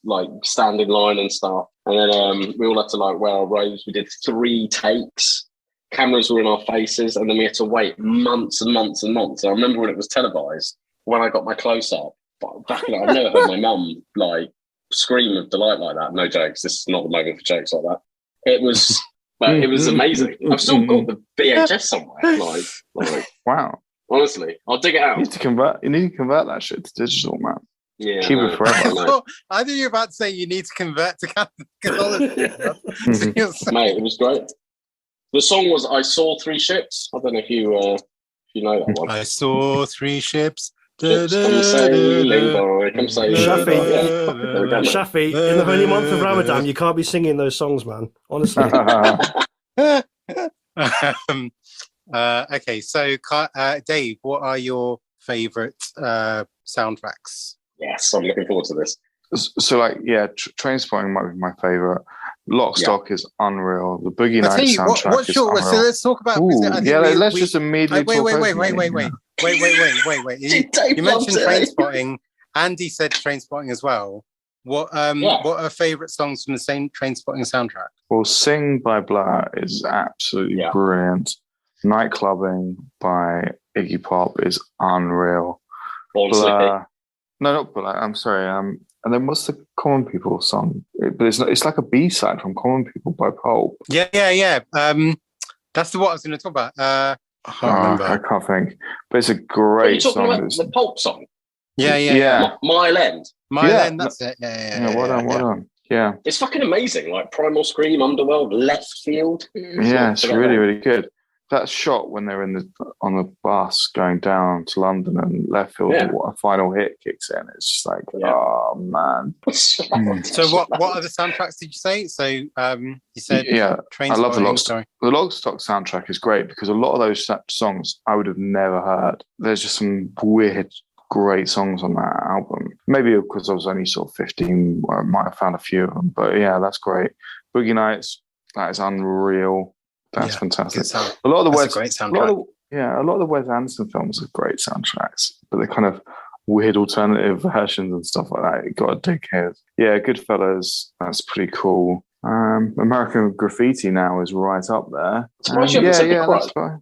like stand in line and stuff. And then we all had to wear our robes. We did 3 takes. Cameras were in our faces, and then we had to wait months and months and months. I remember when it was televised, when I got my close-up, back then, I've never heard my mum scream of delight like that. No jokes. This is not the moment for jokes like that. It was amazing. I've still got the VHS somewhere. Wow. Honestly, I'll dig it out. You need to convert that shit to digital, man. Yeah, keep it forever. I think you're about to say you need to convert to Catholicism. Mate, it was great. The song was "I Saw 3 Ships." I don't know if you know that one. I saw 3 ships Ships come sailing, boy, come sailing. Shafi. Yeah, there we go, mate. Shafi, in the holy month of Ramadan, you can't be singing those songs, man. Honestly. Okay, so Dave, what are your favourite soundtracks? Yes, I'm looking forward to this. So, like, yeah, Trainspotting might be my favourite. Lock, Stock is unreal. The Boogie Nights soundtrack is unreal. So let's talk about. Let's just immediately wait. You mentioned Trainspotting. Andy said Trainspotting as well. What are favourite songs from the same Trainspotting soundtrack? Well, Sing by Blur is absolutely brilliant. Nightclubbing by Iggy Pop is unreal. Blur, no, not Blur. I'm sorry. And then what's the Common People song? But it's not. It's like a B-side from Common People by Pulp. Yeah. That's what I was going to talk about. I can't remember. I can't think. But it's a great song. About the Pulp song? Yeah. Mile End. Mile End, that's it. Yeah. Well done. Yeah. It's fucking amazing. Like Primal Scream, Underworld, Leftfield. Yeah, it's really, really good. That shot when they're on the bus going down to London and Leftfield, a final hit kicks in. It's just like, oh man. So what other soundtracks did you say? So you said I love the Lock Stock. The Lock Stock soundtrack is great because a lot of those songs I would have never heard. There's just some weird, great songs on that album. Maybe because I was only sort of 15, I might have found a few of them. But yeah, that's great. Boogie Nights, that is unreal. That's fantastic. A lot of the Wes Anderson films are great soundtracks, but they're kind of weird alternative versions and stuff like that. You got to dig here. Yeah, Goodfellas, that's pretty cool. American Graffiti now is right up there. That's fine.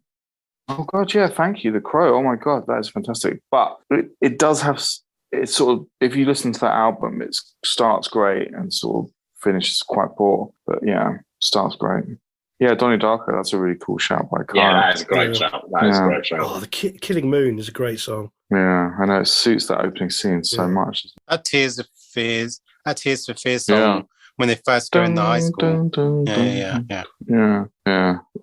Oh God, yeah, thank you. The Crow. Oh my God, that is fantastic. But it does have. It's sort of, if you listen to that album, it starts great and sort of finishes quite poor. But yeah, starts great. Yeah, Donnie Darko, that's a really cool shout by Clarke. Yeah, that is a great shout. That is a great shout. Oh, the Killing Moon is a great song. Yeah, I know. It suits that opening scene so much. That Tears for Fears song when they first go in the high school. Yeah.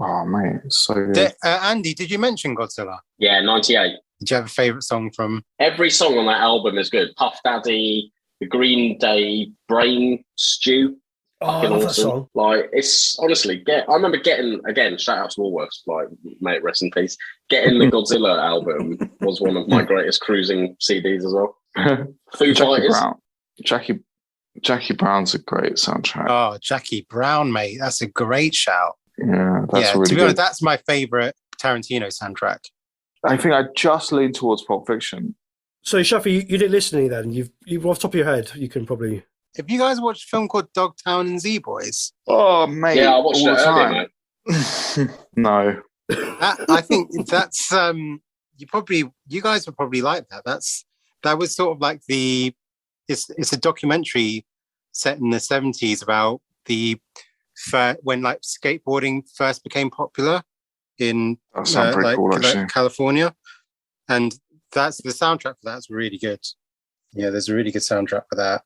Oh, mate, it's so good. Andy, did you mention Godzilla? Yeah, 98. Did you have a favourite song from? Every song on that album is good. Puff Daddy, The Green Day, Brain Stew. Oh, I love that song. Like, it's honestly, I remember getting, again, shout out to Woolworths, like, mate, rest in peace. Getting the Godzilla album was one of my greatest cruising CDs as well. Foo Fighters. Jackie Brown's a great soundtrack. Oh, Jackie Brown, mate. That's a great shout. Yeah, that's really to be good. honest, that's my favourite Tarantino soundtrack. I think I just lean towards Pulp Fiction. So, Shafi, you didn't listen to any then? You've off the top of your head, you can probably... Have you guys watched a film called Dogtown and Z-Boys? Oh, mate. Yeah, I watched it earlier, mate. No. I think that's you guys would probably like that. That was sort of like it's a documentary set in the 70s about when like skateboarding first became popular in California, and that's the soundtrack for that's really good. Yeah, there's a really good soundtrack for that.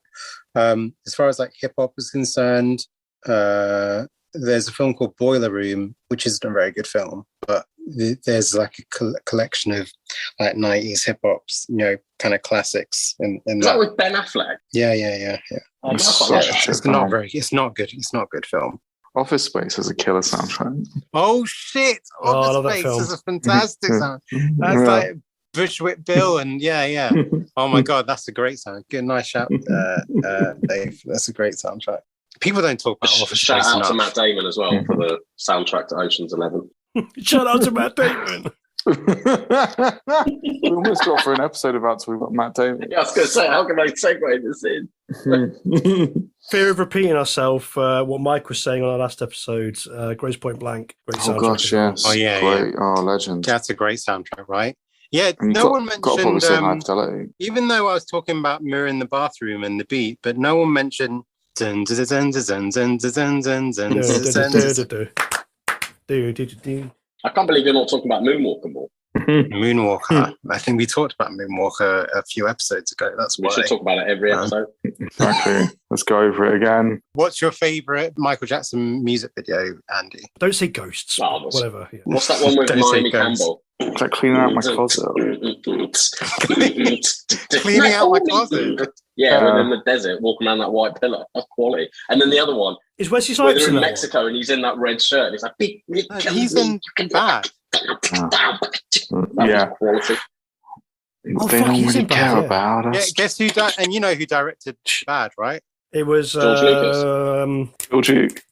As far as like hip hop is concerned, there's a film called Boiler Room, which isn't a very good film, but there's like a collection of like 90s hip hops, kind of classics. Is that with Ben Affleck? Yeah. It's not good. It's not a good film. Office Space has a killer soundtrack. Oh shit! Office Space is a fantastic sound. That's like Bushwick Bill and yeah. Oh my God, that's a great sound. Good, nice shout, Dave. That's a great soundtrack. People don't talk about Office Space enough. Shout out to Matt Damon as well for the soundtrack to Ocean's 11. Shout out to Matt Damon. We almost got for an episode about talking about Matt Damon. Yeah, I was going to say, how can I segue this in? Fear of repeating ourselves, what Mike was saying on our last episode, Grosse Point Blank. Great soundtrack. Oh gosh, yes. Oh yeah, great. Oh, legend. That's a great soundtrack, right? Yeah, no one mentioned, even though I was talking about Mirror in the Bathroom and the beat, but no one mentioned I can't believe you're not talking about Moonwalker more. Moonwalker. I think we talked about Moonwalker a few episodes ago. We should talk about it every episode. Exactly. Let's go over it again. What's your favourite Michael Jackson music video, Andy? Don't say Ghosts. Whatever. Yeah. What's that one with Naomi Campbell? It's like cleaning out my closet. Cleaning out my closet. Yeah, and in the desert, walking around that white pillar. That's quality. And then the other one Is Wesley where Snipes they're in in that Mexico and he's in that red shirt. And he's like, He's in Bad. Yeah. Quality. Oh, They fuck, don't he's really in Bad, care yeah. about Yeah, us. guess who? And you know who directed Bad, right? It was George Lucas. Bill Duke.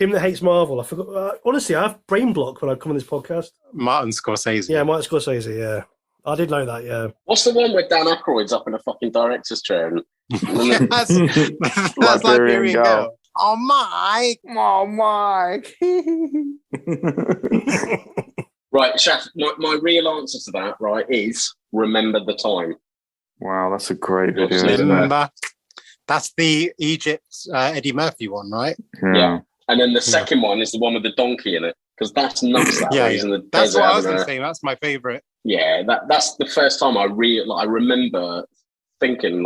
him that hates Marvel. I forgot. Honestly, I have brain block when I come on this podcast. Martin Scorsese. Yeah, Martin Scorsese. Yeah, I did know that. Yeah. What's the one where Dan Aykroyd's up in a fucking director's chair? And that's Liberian Girl. Oh, Mike. Oh, Mike. Right, Shaf, my real answer to that, right, is Remember the Time. Wow, that's a great video. Isn't it? Remember? That's the Egypt Eddie Murphy one, right? Yeah. And then the second one is the one with the donkey in it, because that's nuts. That Yeah, he's in the that's desert what I was having going to say. That's my favourite. Yeah, that's the first time I remember thinking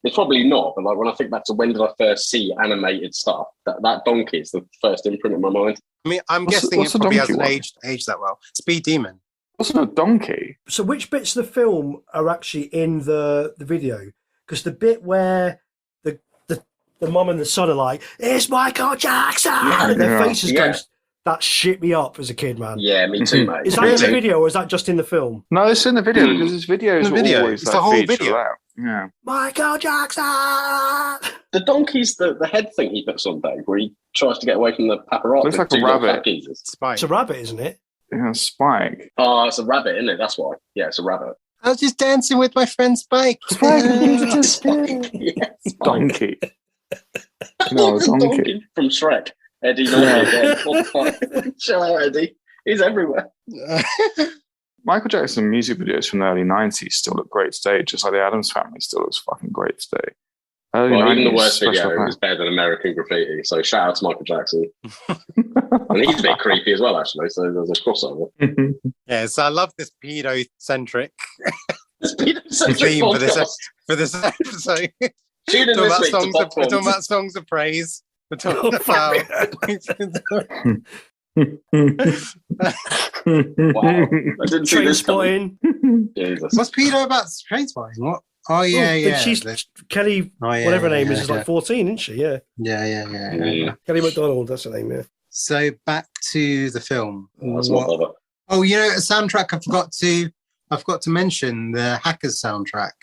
it's probably not, but like when I think back to when did I first see animated stuff, that donkey is the first imprint in my mind. I mean, I'm guessing it probably hasn't aged that well. Speed Demon. Wasn't a donkey? So which bits of the film are actually in the video? Because the bit where the mum and the son are like, "It's Michael Jackson," and their faces go, that shit me up as a kid, man. Yeah, me too, mate. Is that in the video or is that just in the film? No, it's in the video because this video is always it's the whole video. out. Yeah. Michael Jackson. The donkey's the head thing he puts on Dave, where he tries to get away from the paparazzi. Looks like a rabbit. Spike. It's a rabbit, isn't it? Yeah, Spike. Oh, it's a rabbit, isn't it? That's why. Yeah, it's a rabbit. I was just dancing with my friend Spike. Spike. Yeah, Spike. Donkey. No, donkey. From Shrek. Eddie again. Chill out, Eddie. He's everywhere. Michael Jackson music videos from the early 90s still look great today, just like the Addams Family still looks fucking great today. Even the worst video is better than American Graffiti, so shout out to Michael Jackson. And he's a bit creepy as well, actually, so there's a crossover. Yeah, so I love this pedo-centric theme for this episode. Tune in this week to we're talking about songs of praise. We're talking about... Wow. I didn't see this coming. Jesus. What's pedo about train spotting? What? Oh, yeah. She's Kelly, whatever her name is like 14, isn't she? Yeah. Yeah. Kelly MacDonald, that's her name, yeah. So back to the film. That's not bother. Oh, you know, a soundtrack I forgot to mention, the Hackers soundtrack,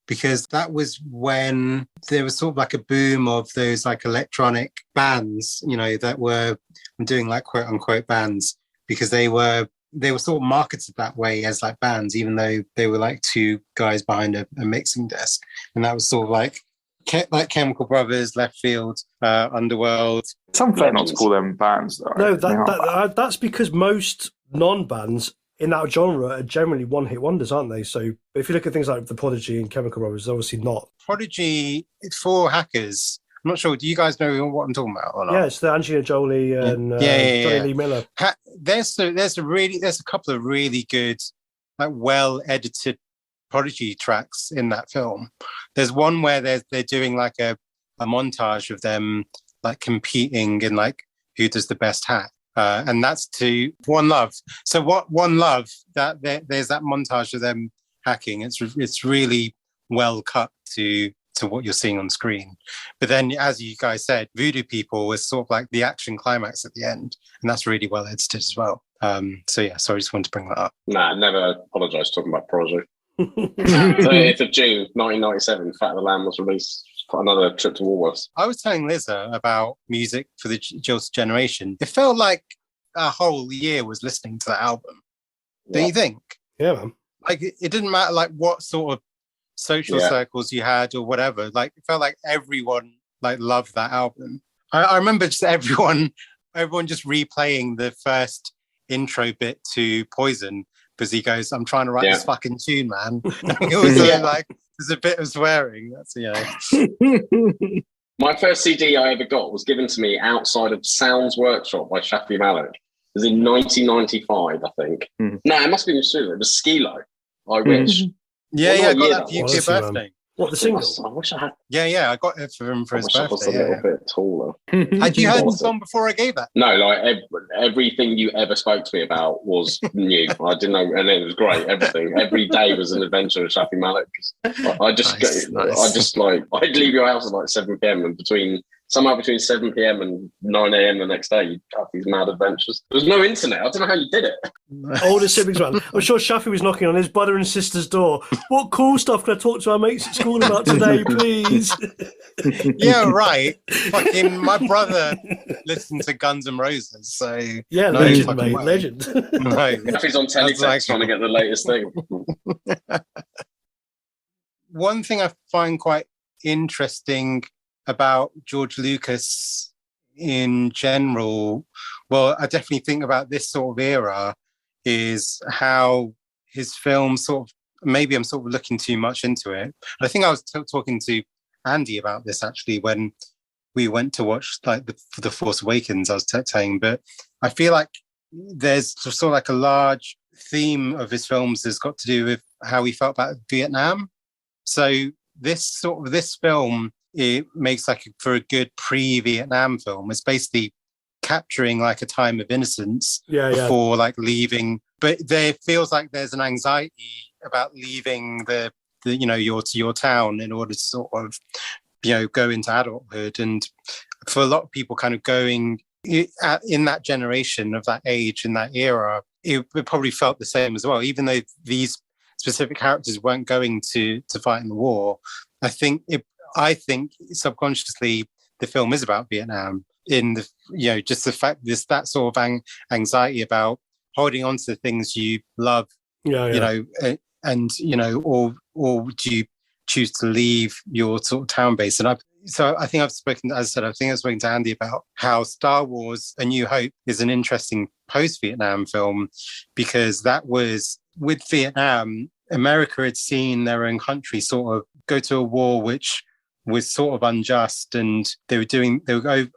because that was when there was sort of like a boom of those like electronic bands, you know, that were doing like quote unquote bands, because they were sort of marketed that way as like bands, even though they were like two guys behind a mixing desk. And that was sort of like Chemical Brothers, Leftfield, Underworld. It's unfair not to call them bands, though. No, that's because most non-bands in that genre are generally one-hit wonders, aren't they? So if you look at things like The Prodigy and Chemical Brothers, obviously not. Prodigy, for Hackers, I'm not sure. Do you guys know what I'm talking about or not? Yeah, it's the Angelina Jolie and Johnny Lee Miller. There's a couple of really good, like well-edited Prodigy tracks in that film. There's one where they're doing like a montage of them like competing in like who does the best hack, and that's to One Love. So what One Love, that there's that montage of them hacking. It's really well cut to what you're seeing on screen. But then, as you guys said, Voodoo People was sort of like the action climax at the end, and that's really well edited as well. So yeah, sorry, I just wanted to bring that up. Nah, never apologise talking about Prodigy. 30th of June 1997, Fat the Lamb was released for another trip to Woolworths. I was telling Liza about music for the Jilted generation. It felt like a whole year was listening to that album. Don't you think? Yeah, man. Like it didn't matter like what sort of social circles you had or whatever. Like it felt like everyone like loved that album. I remember just everyone just replaying the first intro bit to Poison, because he goes, "I'm trying to write this fucking tune, man." It was like there's a bit of swearing. That's My first CD I ever got was given to me outside of Sounds Workshop by Shafi Malik. It was in 1995, I think. No, it must be sooner. It was Skilo. I wish. I got that for you for your birthday. What, the single? I wish I had. Yeah, I got it for him for his I was a birthday. little bit taller. Had you heard the song before I gave that? No, like everything you ever spoke to me about was new. I didn't know, and it was great. Everything, every day was an adventure with Shafi Malik. I just like I'd leave your house at like 7 p.m. and somehow between 7 p.m. and 9 a.m. the next day, you'd have these mad adventures. There was no internet. I don't know how you did it. Older siblings, man. I'm sure Shafi was knocking on his brother and sister's door. What cool stuff can I talk to our mates at school about today, please? Yeah, right. Fucking my brother listened to Guns N' Roses, so yeah, legend, mate, legend. Right. Shafi's on teletext trying to get the latest thing. One thing I find quite interesting about George Lucas in general, well, I definitely think about this sort of era, is how his films sort of, maybe I'm sort of looking too much into it. I think I was talking to Andy about this actually when we went to watch like the Force Awakens, I was saying, but I feel like there's sort of like a large theme of his films that's got to do with how he felt about Vietnam. So this film, it makes like for a good pre-Vietnam film. It's basically capturing like a time of innocence before like leaving. But there feels like there's an anxiety about leaving the your town in order to sort of, go into adulthood. And for a lot of people kind of going in that generation of that age, in that era, it probably felt the same as well, even though these specific characters weren't going to fight in the war. I think subconsciously the film is about Vietnam, in the just the fact that sort of anxiety about holding on to the things you love, and or do you choose to leave your sort of town base? And I think I've spoken to Andy about how Star Wars: A New Hope is an interesting post-Vietnam film, because that was with Vietnam, America had seen their own country sort of go to a war which was sort of unjust, and they were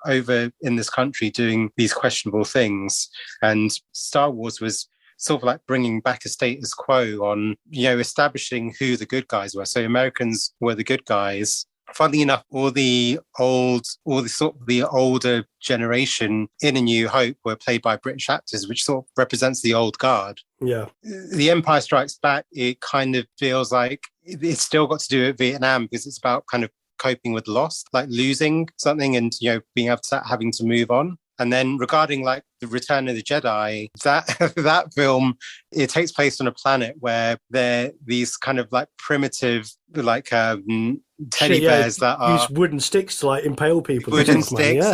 over in this country doing these questionable things. And Star Wars was sort of like bringing back a status quo on, establishing who the good guys were. So Americans were the good guys. Funnily enough, all the older generation in A New Hope were played by British actors, which sort of represents the old guard. Yeah. The Empire Strikes Back, it kind of feels like it's still got to do with Vietnam, because it's about kind of coping with loss, like losing something and, being able to having to move on. And then regarding like the Return of the Jedi, that film, it takes place on a planet where they're these kind of like primitive, like teddy bears that are use wooden sticks to like impale people. Wooden sticks,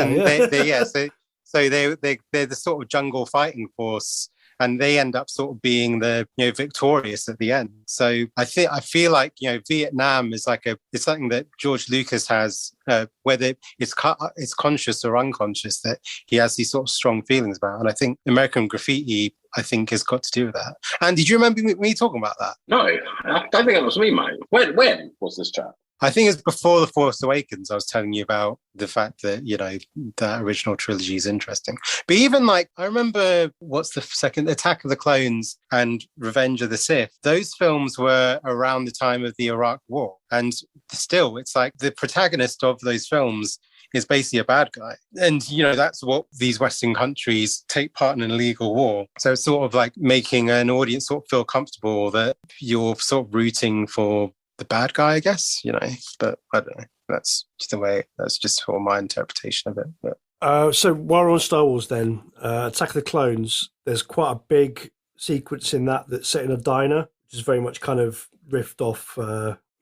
so they're the sort of jungle fighting force, and they end up sort of being the victorious at the end. So I feel like Vietnam is like it's something that George Lucas has, whether it's conscious or unconscious, that he has these sort of strong feelings about. And I think American Graffiti, I think, has got to do with that. And did you remember me talking about that? No, I don't think it was me, mate. When was this chat? I think it's before The Force Awakens. I was telling you about the fact that, that original trilogy is interesting. But even like, I remember, what's the second, Attack of the Clones and Revenge of the Sith. Those films were around the time of the Iraq War. And still, it's like the protagonist of those films is basically a bad guy. And, that's what these Western countries take part in an illegal war. So it's sort of like making an audience sort of feel comfortable that you're sort of rooting for the bad guy, I guess, but I don't know. That's just sort of my interpretation of it. But. So while we're on Star Wars then, Attack of the Clones, there's quite a big sequence in that's set in a diner, which is very much kind of riffed off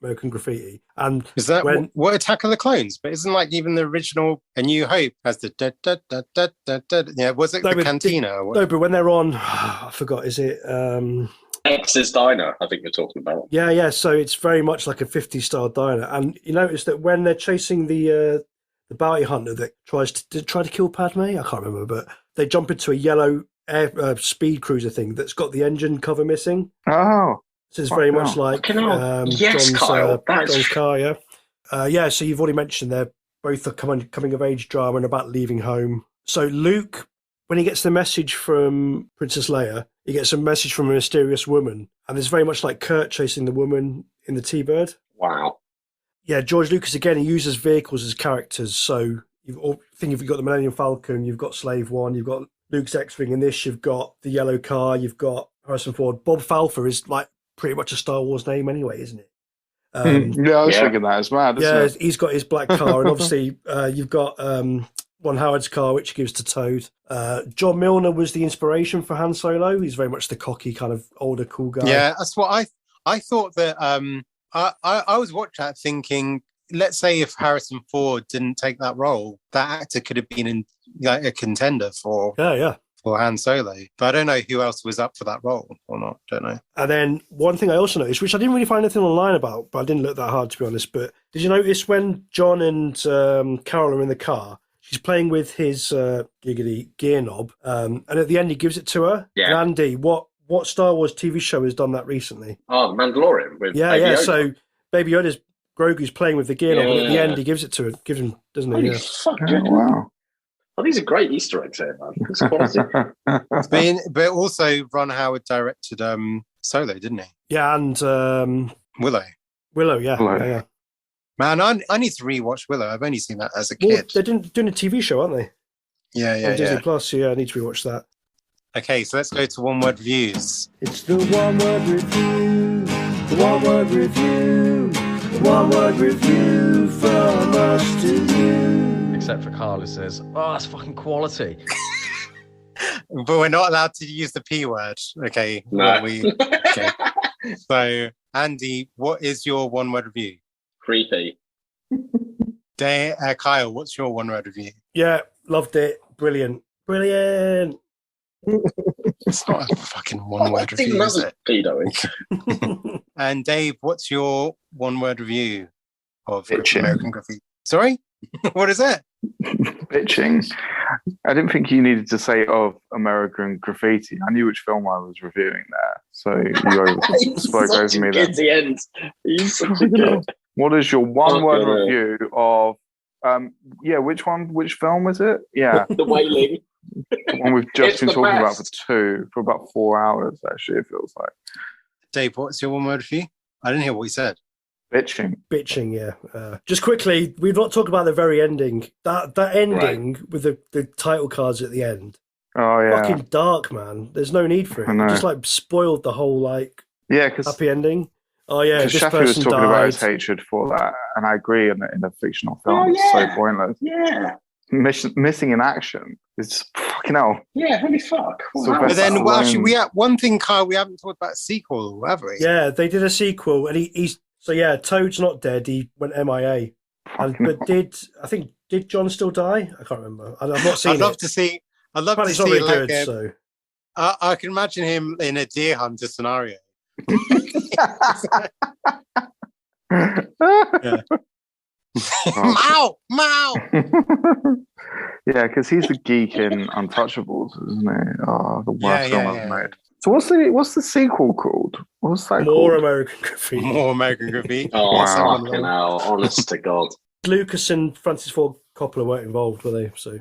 American Graffiti. And is that what Attack of the Clones? But isn't like even the original A New Hope has the was it the cantina? No, but when they're on, I forgot, is it... X's Diner, I think you're talking about. Yeah. So it's very much like a 50s style diner, and you notice that when they're chasing the bounty hunter that tries to kill Padme, I can't remember, but they jump into a yellow speed cruiser thing that's got the engine cover missing. Oh, so it's very much like yes, John's car. Yeah. So you've already mentioned they're both a coming of age drama and about leaving home. So Luke, when he gets the message from Princess Leia, he gets a message from a mysterious woman. And it's very much like Kurt chasing the woman in the T-Bird. Wow. Yeah, George Lucas, again, he uses vehicles as characters. So if you've got the Millennium Falcon, you've got Slave One, you've got Luke's X-Wing. In this, you've got the yellow car, you've got Harrison Ford. Bob Falfa is like pretty much a Star Wars name anyway, isn't it? Yeah, I was thinking that as well. Yeah, he's got his black car. And obviously, you've got Ron Howard's car, which he gives to Toad. John Milner was the inspiration for Han Solo. He's very much the cocky, kind of older, cool guy. Yeah, that's what I thought that I was watching that thinking, let's say if Harrison Ford didn't take that role, that actor could have been a contender for Han Solo. But I don't know who else was up for that role or not. Don't know. And then one thing I also noticed, which I didn't really find anything online about, but I didn't look that hard to be honest. But did you notice when John and Carol are in the car, she's playing with his giggity gear knob, and at the end he gives it to her. Yeah. And Andy, what Star Wars TV show has done that recently? Oh, Mandalorian with Baby Yoda. So Baby Yoda's Grogu's playing with the gear knob, and at the end he gives it to her, gives him, doesn't he? Holy fuck, wow. Oh, these are great Easter eggs here, man. It's quality. But also Ron Howard directed Solo, didn't he? Yeah, and Willow, yeah. Yeah. Man, I need to rewatch Willow. I've only seen that as a Well, kid. they're doing a TV show, aren't they? Yeah. On Disney Plus, yeah, I need to rewatch that. Okay, so let's go to one-word reviews. It's the one-word review, the one-word review, the one-word review from us to you. Except for Carl, who says, "Oh, that's fucking quality." But we're not allowed to use the P word. Okay. No. Okay. So, Andy, what is your one-word review? Creepy. Kyle, what's your one-word review? Yeah, loved it. Brilliant. It's not a fucking one-word review, is it? Pedo. And Dave, what's your one-word review of Bitching. American Graffiti? Sorry? What is it? Bitching. I didn't think you needed to say of American Graffiti. I knew which film I was reviewing there. So you spoke over me there. The end. He's such a good. What is your one-word review of which one? Which film was it? Yeah. The Wailing. The one we've just It's been the talking about best. for about 4 hours, actually, it feels like. Dave, what's your one-word review? I didn't hear what he said. Bitching. Yeah. Just quickly, we've not talked about the very ending. That ending with the title cards at the end. Oh, yeah. Fucking dark, man. There's no need for it. I know. It just like spoiled the whole Because happy ending. Oh yeah, this Shafi was person talking died. about his hatred for that, and I agree. In a fictional film, it's so pointless. Yeah. Missing in action is fucking hell. Yeah, holy fuck. But then, actually, we have one thing, Kyle. We haven't talked about a sequel, have we? Yeah, they did a sequel, and he's so yeah. Toad's not dead. He went MIA. But did John still die? I can't remember. I've not seen it. I'd love to see. Apparently it's not very good. So I can imagine him in a Deer Hunter scenario. Yeah. Mow. Yeah, because he's the geek in Untouchables, isn't he? Oh, the worst film I've made. So what's the sequel called? What's that More called? American Graffiti. More American Graffiti. Oh, Wow. fucking hell. Honest to God. Lucas and Francis Ford Coppola weren't involved, were they? So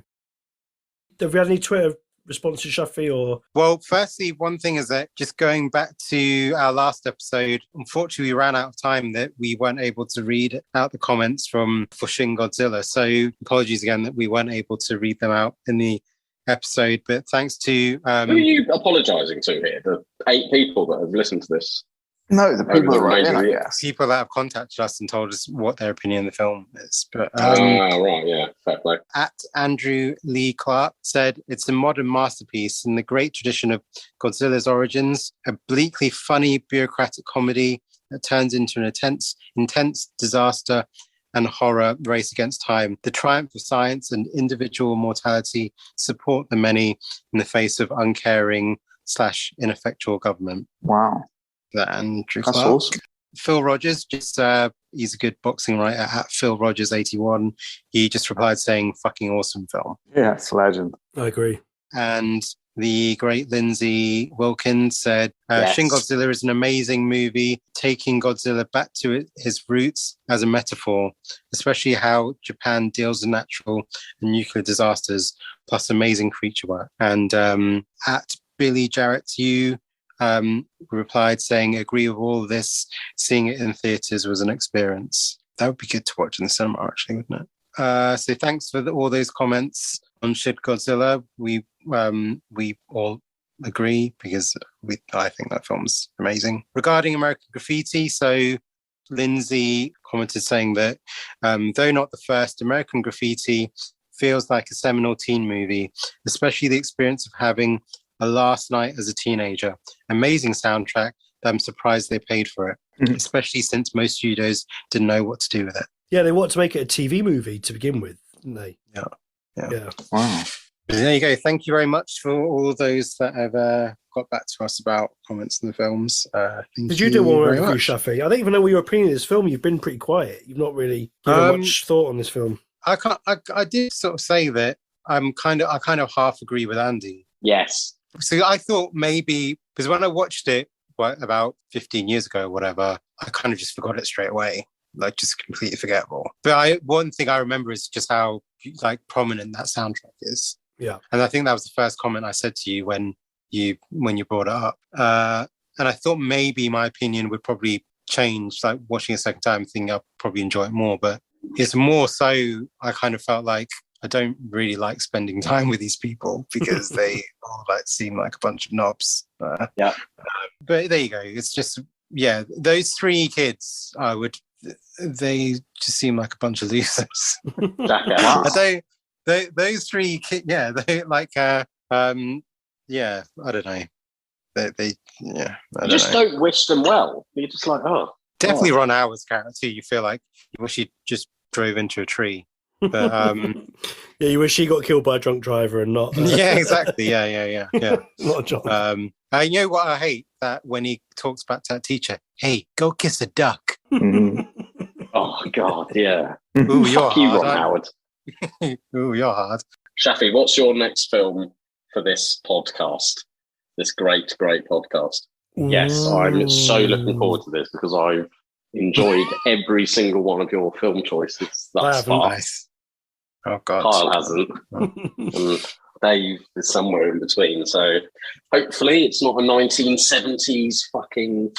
have we had any Twitter responses, Shafi, or? Well, firstly, one thing is that just going back to our last episode, unfortunately, we ran out of time that we weren't able to read out the comments for Shin Godzilla. So apologies again that we weren't able to read them out in the episode. But thanks to... Who are you apologising to here? The 8 people that have listened to this? No, the people that wrote in, I guess. People that have contacted us and told us what their opinion of the film is. But right, yeah, fair play. At Andrew Lee Clarke said, it's a modern masterpiece in the great tradition of Godzilla's origins, a bleakly funny bureaucratic comedy that turns into an intense disaster and horror race against time. The triumph of science and individual mortality support the many in the face of uncaring / ineffectual government. Wow. Andrew That's Clarke. awesome. Phil Rogers, he's a good boxing writer at Phil Rogers 81. He just replied saying, fucking awesome film. Yeah, it's a legend. I agree. And the great Lindsay Wilkins said, Shin Godzilla is an amazing movie, taking Godzilla back to his roots as a metaphor, especially how Japan deals with natural and nuclear disasters, plus amazing creature work. And at Billy Jarrett, replied saying, agree with all of this. Seeing it in theatres was an experience. That would be good to watch in the cinema, actually, wouldn't it? So thanks for all those comments on Shin Godzilla. We all agree because I think that film's amazing. Regarding American Graffiti, so Lindsay commented saying that though not the first, American Graffiti feels like a seminal teen movie, especially the experience of having a last night as a teenager. Amazing soundtrack that I'm surprised they paid for it, especially since most studios didn't know what to do with it. Yeah, they wanted to make it a TV movie to begin with, didn't they? Yeah. Wow. There you go. Thank you very much for all those that have got back to us about comments in the films. Did you do one review, Shafi? I don't even know what your opinion of this film. You've been pretty quiet. You've not really given much thought on this film. I did sort of say that I kind of half agree with Andy. Yes. So I thought maybe, because when I watched it about 15 years ago or whatever, I kind of just forgot it straight away. Like, just completely forgettable. But one thing I remember is just how like prominent that soundtrack is. Yeah. And I think that was the first comment I said to you when you brought it up. And I thought maybe my opinion would probably change, like watching it a second time, thinking I'll probably enjoy it more. But it's more so I kind of felt like I don't really like spending time with these people because they all like seem like a bunch of knobs. But there you go. It's just, those three kids, they just seem like a bunch of losers. Those three kids, they like, I don't know. I don't wish them well. You're just like, definitely Ron Howard's character too. You feel like you wish he just drove into a tree. But you wish he got killed by a drunk driver and not. Yeah, exactly. Yeah. Not a job. You know what I hate? That when he talks back to that teacher, hey, go kiss a duck. Oh God, yeah. Ooh, you're Fuck you, hard, Ron Howard. Ooh, you're hard. Shafi, what's your next film for this podcast? This great podcast. Yes, I'm so looking forward to this because I've enjoyed every single one of your film choices thus far. Nice. Oh God, Kyle hasn't. And Dave is somewhere in between. So hopefully it's not a 1970s fucking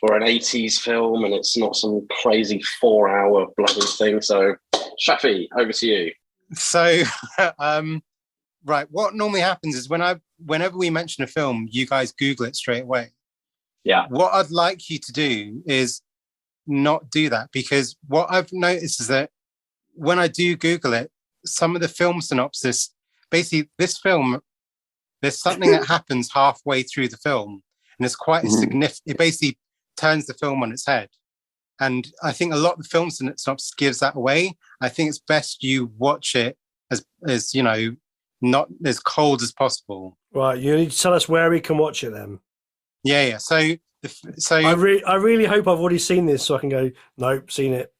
or an 80s film, and it's not some crazy 4-hour bloody thing. So Shafi, over to you. So, right, what normally happens is whenever we mention a film, you guys Google it straight away. Yeah. What I'd like you to do is not do that, because what I've noticed is that when I do Google it, some of the film synopsis, basically this film, there's something that happens halfway through the film, and it's quite a significant, it basically turns the film on its head. And I think a lot of the film synopsis gives that away. I think it's best you watch it as not as cold as possible. Right, you need to tell us where we can watch it then. Yeah. So I really hope I've already seen this so I can go, nope, seen it.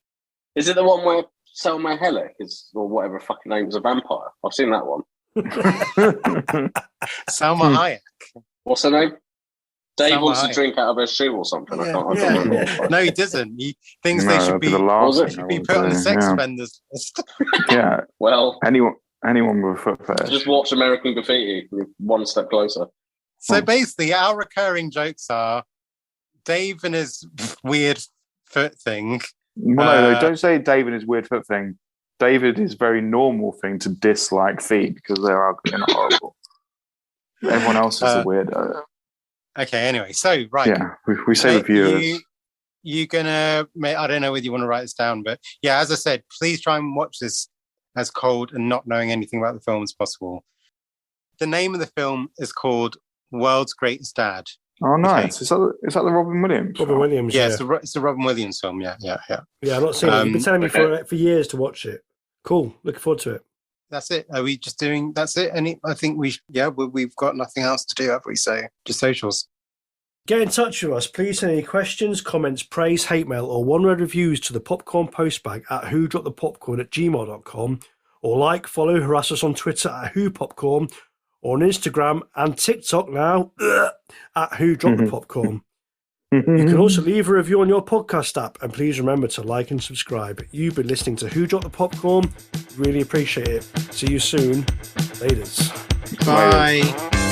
Is it the one where Selma Hayek is, or whatever fucking name, is a vampire? I've seen that one. Salma Hayek. What's her name? Dave Salma wants Hayek. to drink out of her shoe or something. I can't remember. No, he doesn't. He thinks they should be put on the sex offenders list. Yeah. Well, anyone with a foot fetish. Just watch American Graffiti. One step closer. So basically, our recurring jokes are Dave and his weird foot thing. Well, no, don't say Dave and his weird foot thing. David is very normal thing to dislike feet because they're ugly and horrible. Everyone else is a weirdo. Okay, anyway, so right. Yeah, we say reviewers. You gonna, I don't know whether you want to write this down, but yeah, as I said, please try and watch this as cold and not knowing anything about the film as possible. The name of the film is called World's Greatest Dad. Oh, nice. Okay. Is that the Robin Williams? Robin Williams, yeah. It's the Robin Williams film, yeah. Yeah, I've not seen it. You've been telling me for years to watch it. Cool. Looking forward to it. That's it. Are we just doing, that's it? And I think we've got nothing else to do, have we? So just socials. Get in touch with us. Please send any questions, comments, praise, hate mail, or one-word reviews to the popcorn postbag at whodroppedthepopcorn@gmail.com, or follow, harass us on Twitter at whopopcorn, or on Instagram and TikTok now at whodroppedthepopcorn. You can also leave a review on your podcast app, and please remember to like and subscribe. You've been listening to Who Dropped the Popcorn. Really appreciate it. See you soon. Laters. Bye.